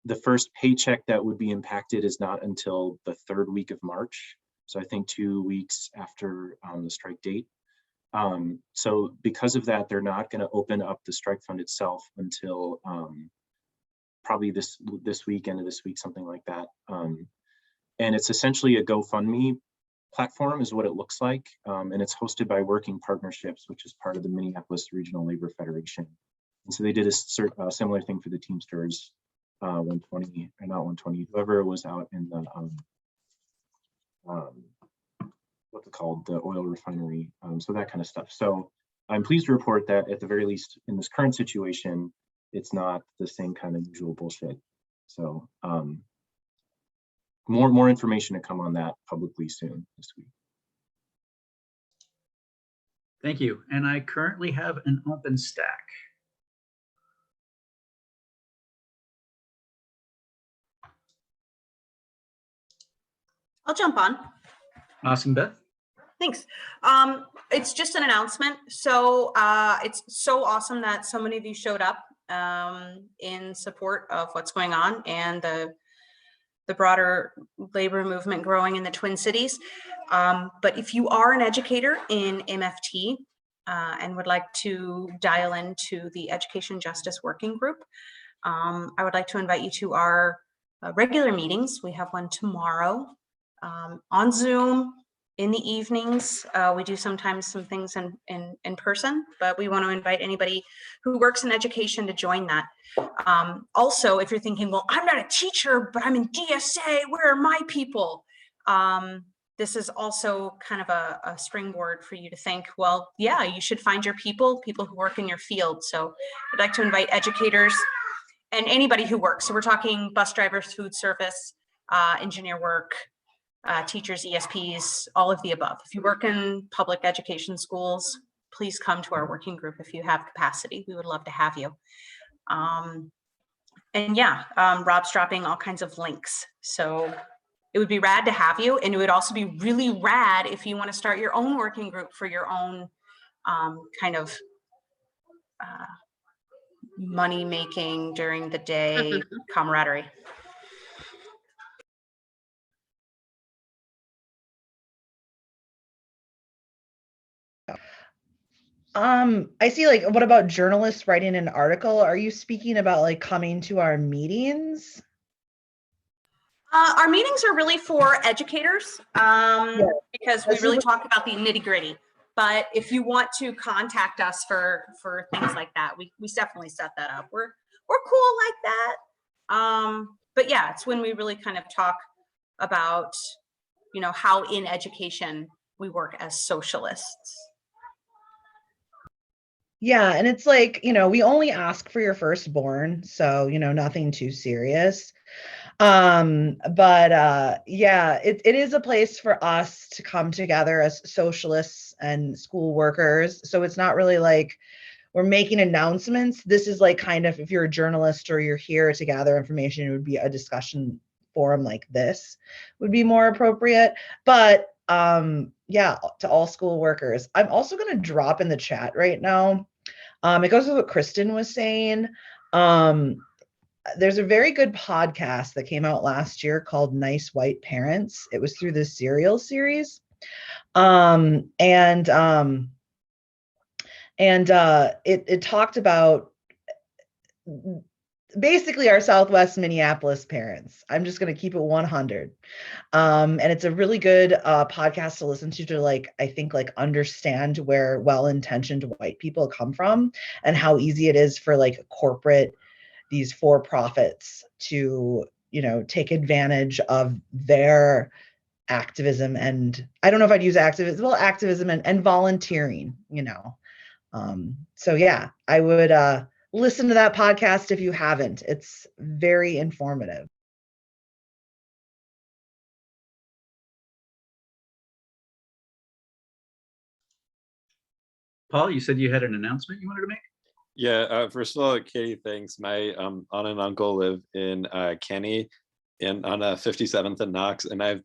the first paycheck that would be impacted is not until the third week of March. So I think 2 weeks after the strike date. So because of that, they're not going to open up the strike fund itself until probably this week, end of this week, something like that. And it's essentially a GoFundMe platform is what it looks like. And it's hosted by Working Partnerships, which is part of the Minneapolis Regional Labor Federation. And so they did a similar thing for the Teamsters 120, or not 120, whoever was out in the what's it called, the oil refinery, so that kind of stuff. So I'm pleased to report that at the very least in this current situation, it's not the same kind of usual bullshit. So more information to come on that publicly soon this week. Thank you. And I currently have an open stack. I'll jump on. Awesome, Beth. Thanks. It's just an announcement. So it's so awesome that so many of you showed up in support of what's going on and the broader labor movement growing in the Twin Cities. But if you are an educator in MFT and would like to dial into the Education Justice Working Group, I would like to invite you to our regular meetings. We have one tomorrow on Zoom in the evenings. We do sometimes some things in person, but we want to invite anybody who works in education to join that. Also, if you're thinking, well, I'm not a teacher, but I'm in DSA, where are my people? This is also kind of a springboard for you to think, well, yeah, you should find your people who work in your field. So I'd like to invite educators and anybody who works. So we're talking bus drivers, food service, engineer work, teachers, ESPs, all of the above. If you work in public education schools, please come to our working group if you have capacity. We would love to have you. And yeah, Rob's dropping all kinds of links. So it would be rad to have you. And it would also be really rad if you want to start your own working group for your own kind of money making during the day camaraderie. I see, like, what about journalists writing an article? Are you speaking about like coming to our meetings? Our meetings are really for educators because we really talk about the nitty gritty. But if you want to contact us for things like that, we definitely set that up. We're cool like that. But yeah, it's when we really kind of talk about, how in education we work as socialists. Yeah, and it's like, we only ask for your firstborn, so, nothing too serious. But yeah, it is a place for us to come together as socialists and school workers. So it's not really like we're making announcements. This is like kind of, if you're a journalist or you're here to gather information, it would be a discussion forum like this would be more appropriate. But yeah, to all school workers. I'm also going to drop in the chat right now. It goes with what Kristen was saying. There's a very good podcast that came out last year called Nice White Parents. It was through the Serial series. It talked about basically our Southwest Minneapolis parents. I'm just going to keep it 100. And it's a really good podcast to listen to like, I think, like, understand where well-intentioned white people come from and how easy it is for like corporate, these for-profits to, you know, take advantage of their activism. And I don't know if I'd use activism, well, activism and volunteering, you know. So yeah, I would listen to that podcast if you haven't. It's very informative. Paul, you said you had an announcement you wanted to make? Yeah, first of all, Katie, thanks. My aunt and uncle live in Kenny on 57th and Knox, and that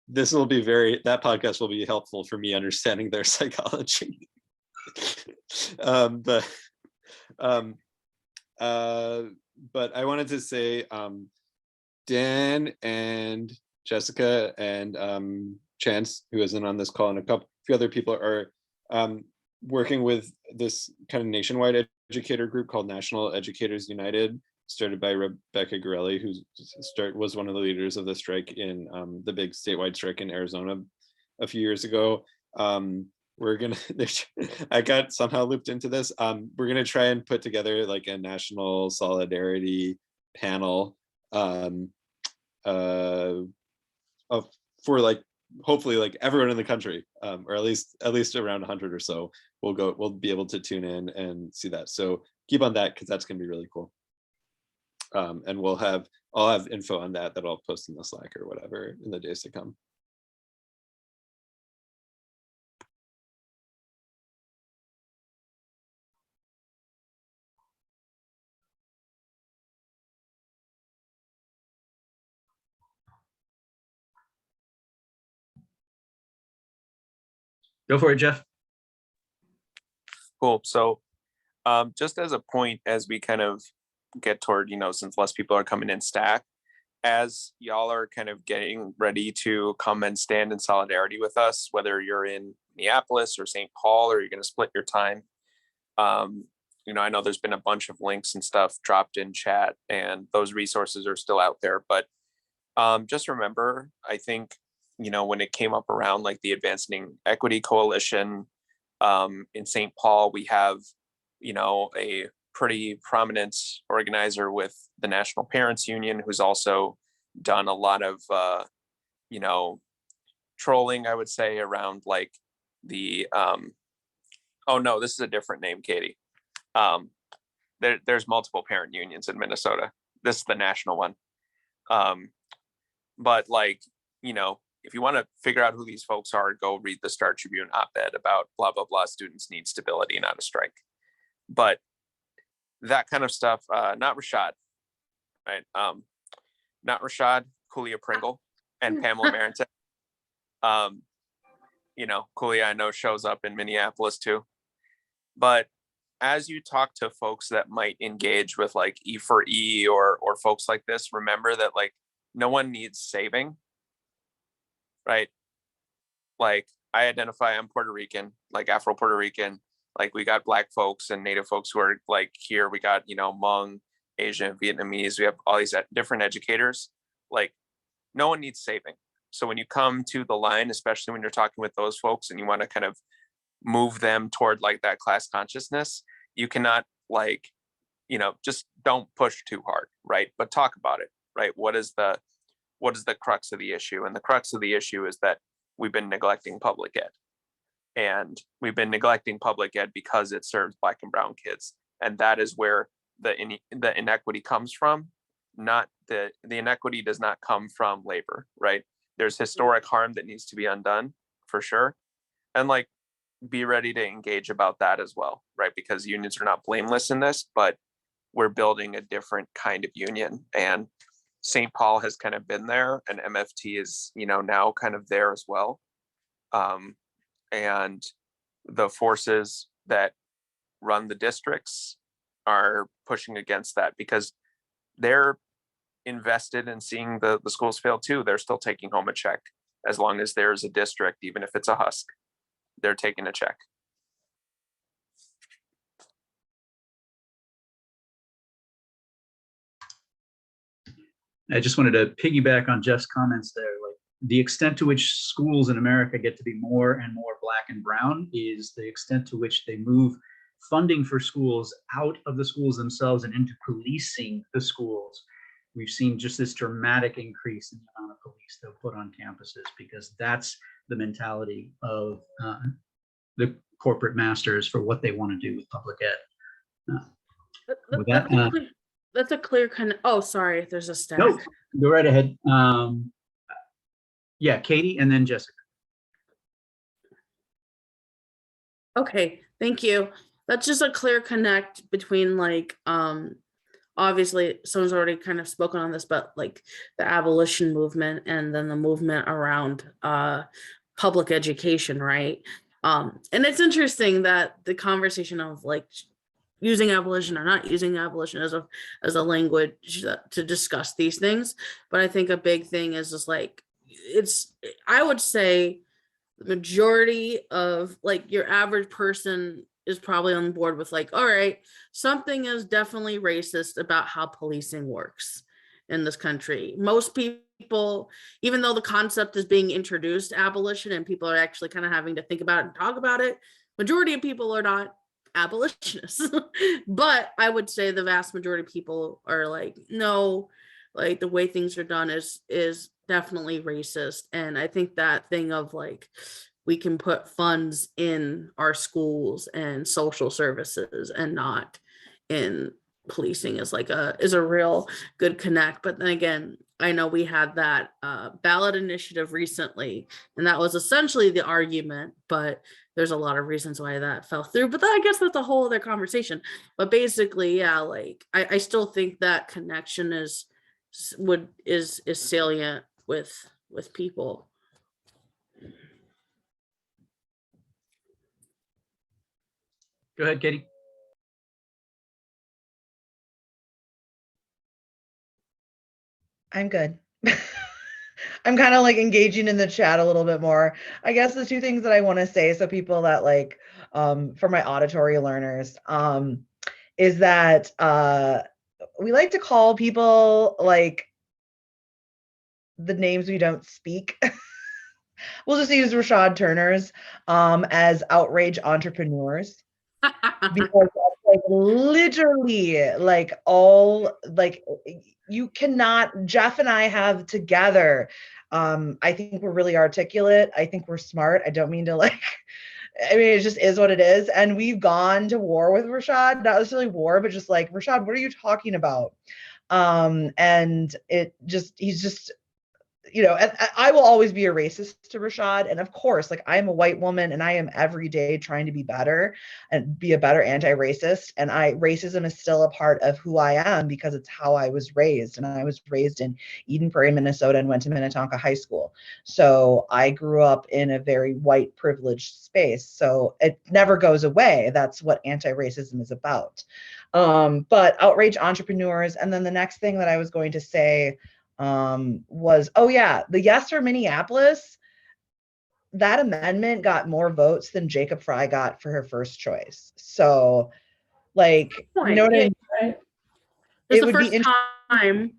podcast will be helpful for me understanding their psychology. But I wanted to say Dan and Jessica and Chance, who isn't on this call, and a few other people are working with this kind of nationwide educator group called National Educators United, started by Rebecca Gorelli, who was one of the leaders of the strike in the big statewide strike in Arizona a few years ago. We're gonna, I got somehow looped into this. We're gonna try and put together like a national solidarity panel for like, hopefully like everyone in the country, or at least around 100 or so. We'll be able to tune in and see that. So keep on that, because that's gonna be really cool. And I'll have info on that I'll post in the Slack or whatever in the days to come. Go for it, Jeff. Cool. So just as a point, as we kind of get toward, since less people are coming in stack, as y'all are kind of getting ready to come and stand in solidarity with us, whether you're in Minneapolis or Saint Paul, or you're going to split your time, I know there's been a bunch of links and stuff dropped in chat, and those resources are still out there. But just remember, I think, when it came up around like the Advancing Equity Coalition in Saint Paul, we have, a pretty prominent organizer with the National Parents Union, who's also done a lot of, trolling, I would say, around like the, oh no, this is a different name, Katie. There's multiple parent unions in Minnesota. This is the national one. But like, if you want to figure out who these folks are, go read the Star Tribune op-ed about blah, blah, blah, students need stability, not a strike. But that kind of stuff, not Rashad, right? Not Rashad, Kulia Pringle, and Pamela Marrington. Kulia, I know, shows up in Minneapolis too. But as you talk to folks that might engage with like E4E or folks like this, remember that like no one needs saving, right? Like I identify, I'm Puerto Rican, like Afro-Puerto Rican. Like we got Black folks and Native folks who are like here. We got, Hmong, Asian, Vietnamese. We have all these different educators. Like no one needs saving. So when you come to the line, especially when you're talking with those folks and you want to kind of move them toward like that class consciousness, you cannot like, just don't push too hard, right? But talk about it, right? What is the crux of the issue? And the crux of the issue is that we've been neglecting public ed. And we've been neglecting public ed because it serves Black and brown kids. And that is where the inequity comes from. Not the inequity does not come from labor, right? There's historic harm that needs to be undone for sure. And like, be ready to engage about that as well, right? Because unions are not blameless in this, but we're building a different kind of union. And Saint Paul has kind of been there, and MFT is, now kind of there as well. And the forces that run the districts are pushing against that because they're invested in seeing the schools fail too. They're still taking home a check as long as there's a district, even if it's a husk, they're taking a check. I just wanted to piggyback on Jeff's comments there. Like the extent to which schools in America get to be more and more black and brown is the extent to which they move funding for schools out of the schools themselves and into policing the schools. We've seen just this dramatic increase in the amount of police they'll put on campuses because that's the mentality of the corporate masters for what they want to do with public ed. With that, that's a clear kind of, oh, sorry, there's a stack. no, go right ahead. Yeah, Katie and then Jessica. Okay, thank you. That's just a clear connect between like, obviously someone's already kind of spoken on this, but like the abolition movement and then the movement around public education, right? And it's interesting that the conversation of like using abolition or not using abolition as a language to discuss these things. But I think a big thing is just like, I would say the majority of like your average person is probably on board with like, all right, something is definitely racist about how policing works in this country. Most people, even though the concept is being introduced, abolition, and people are actually kind of having to think about it and talk about it, majority of people are not abolitionists. But I would say the vast majority of people are like, no, like the way things are done is definitely racist. And I think that thing of like, we can put funds in our schools and social services and not in policing is a real good connect. But then again, I know we had that ballot initiative recently, and that was essentially the argument, but there's a lot of reasons why that fell through. But I guess that's a whole other conversation. But basically, yeah, like I still think that connection is salient with people. Go ahead, Katie. I'm good. I'm kind of like engaging in the chat a little bit more. I guess the two things that I want to say, so people that like, for my auditory learners, is that we like to call people like the names we don't speak. We'll just use Rashad Turner's as outrage entrepreneurs. Because like literally like all like you cannot, Jeff and I have together, I think we're really articulate. I think we're smart. I don't mean to like, I mean, it just is what it is. And we've gone to war with Rashad, not necessarily war, but just like, Rashad, what are you talking about? And he's just, and I will always be a racist to Rashad. And of course, like I'm a white woman and I am every day trying to be better and be a better anti-racist. And racism is still a part of who I am because it's how I was raised. And I was raised in Eden Prairie, Minnesota, and went to Minnetonka High School. So I grew up in a very white privileged space. So it never goes away. That's what anti-racism is about. But outrage entrepreneurs. And then the next thing that I was going to say was, oh yeah, the Yes for Minneapolis, that amendment got more votes than Jacob Fry got for her first choice. So like, you know what I mean? Right. It's the first time.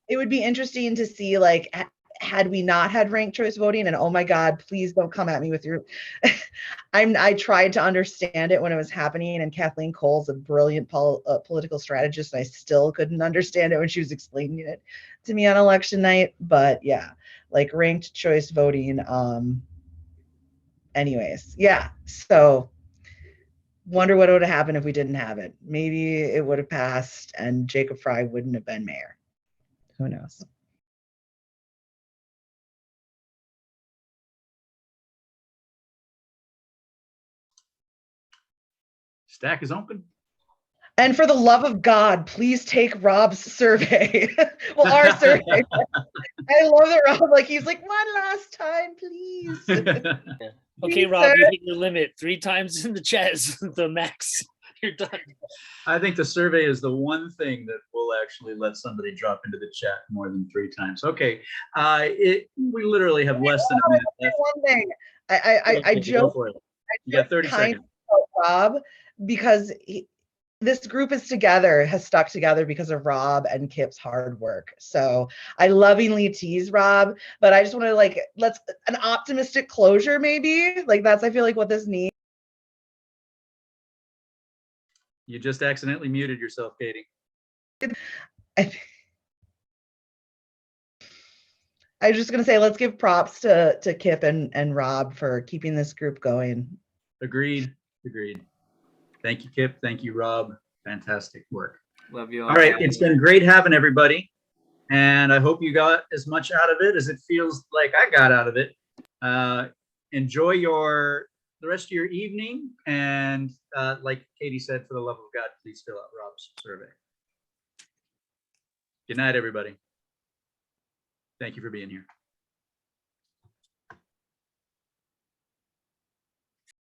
It would be interesting to see like, had we not had ranked choice voting, and oh my God, please don't come at me with your, I tried to understand it when it was happening, and Kathleen Cole's a brilliant political strategist, and I still couldn't understand it when she was explaining it to me on election night. But yeah, like ranked choice voting. Anyways, yeah. So wonder what would have happened if we didn't have it. Maybe it would have passed and Jacob Fry wouldn't have been mayor. Who knows? Stack is open. And for the love of God, please take Rob's survey. Well, our survey. I love that Rob, like, he's like, one last time, please. Okay, Please, Rob, sir. you hit your limit 3 times in the chat is the max. You're done. I think the survey is the one thing that will actually let somebody drop into the chat more than 3 times. Okay, we literally have less than a minute left. One thing, I Okay, go joke, for it. You got 30 kind seconds. of about Rob because this group has stuck together because of Rob and Kip's hard work. So I lovingly tease Rob, but I just want to like, let's an optimistic closure maybe. Like that's, I feel like what this needs. You just accidentally muted yourself, Katie. I was just gonna say, let's give props to Kip and Rob for keeping this group going. Agreed. Thank you, Kip. Thank you, Rob. Fantastic work. Love you all. All right, it's been great having everybody, and I hope you got as much out of it as it feels like I got out of it. Enjoy the rest of your evening, and like Katie said, for the love of God, please fill out Rob's survey. Good night, everybody. Thank you for being here.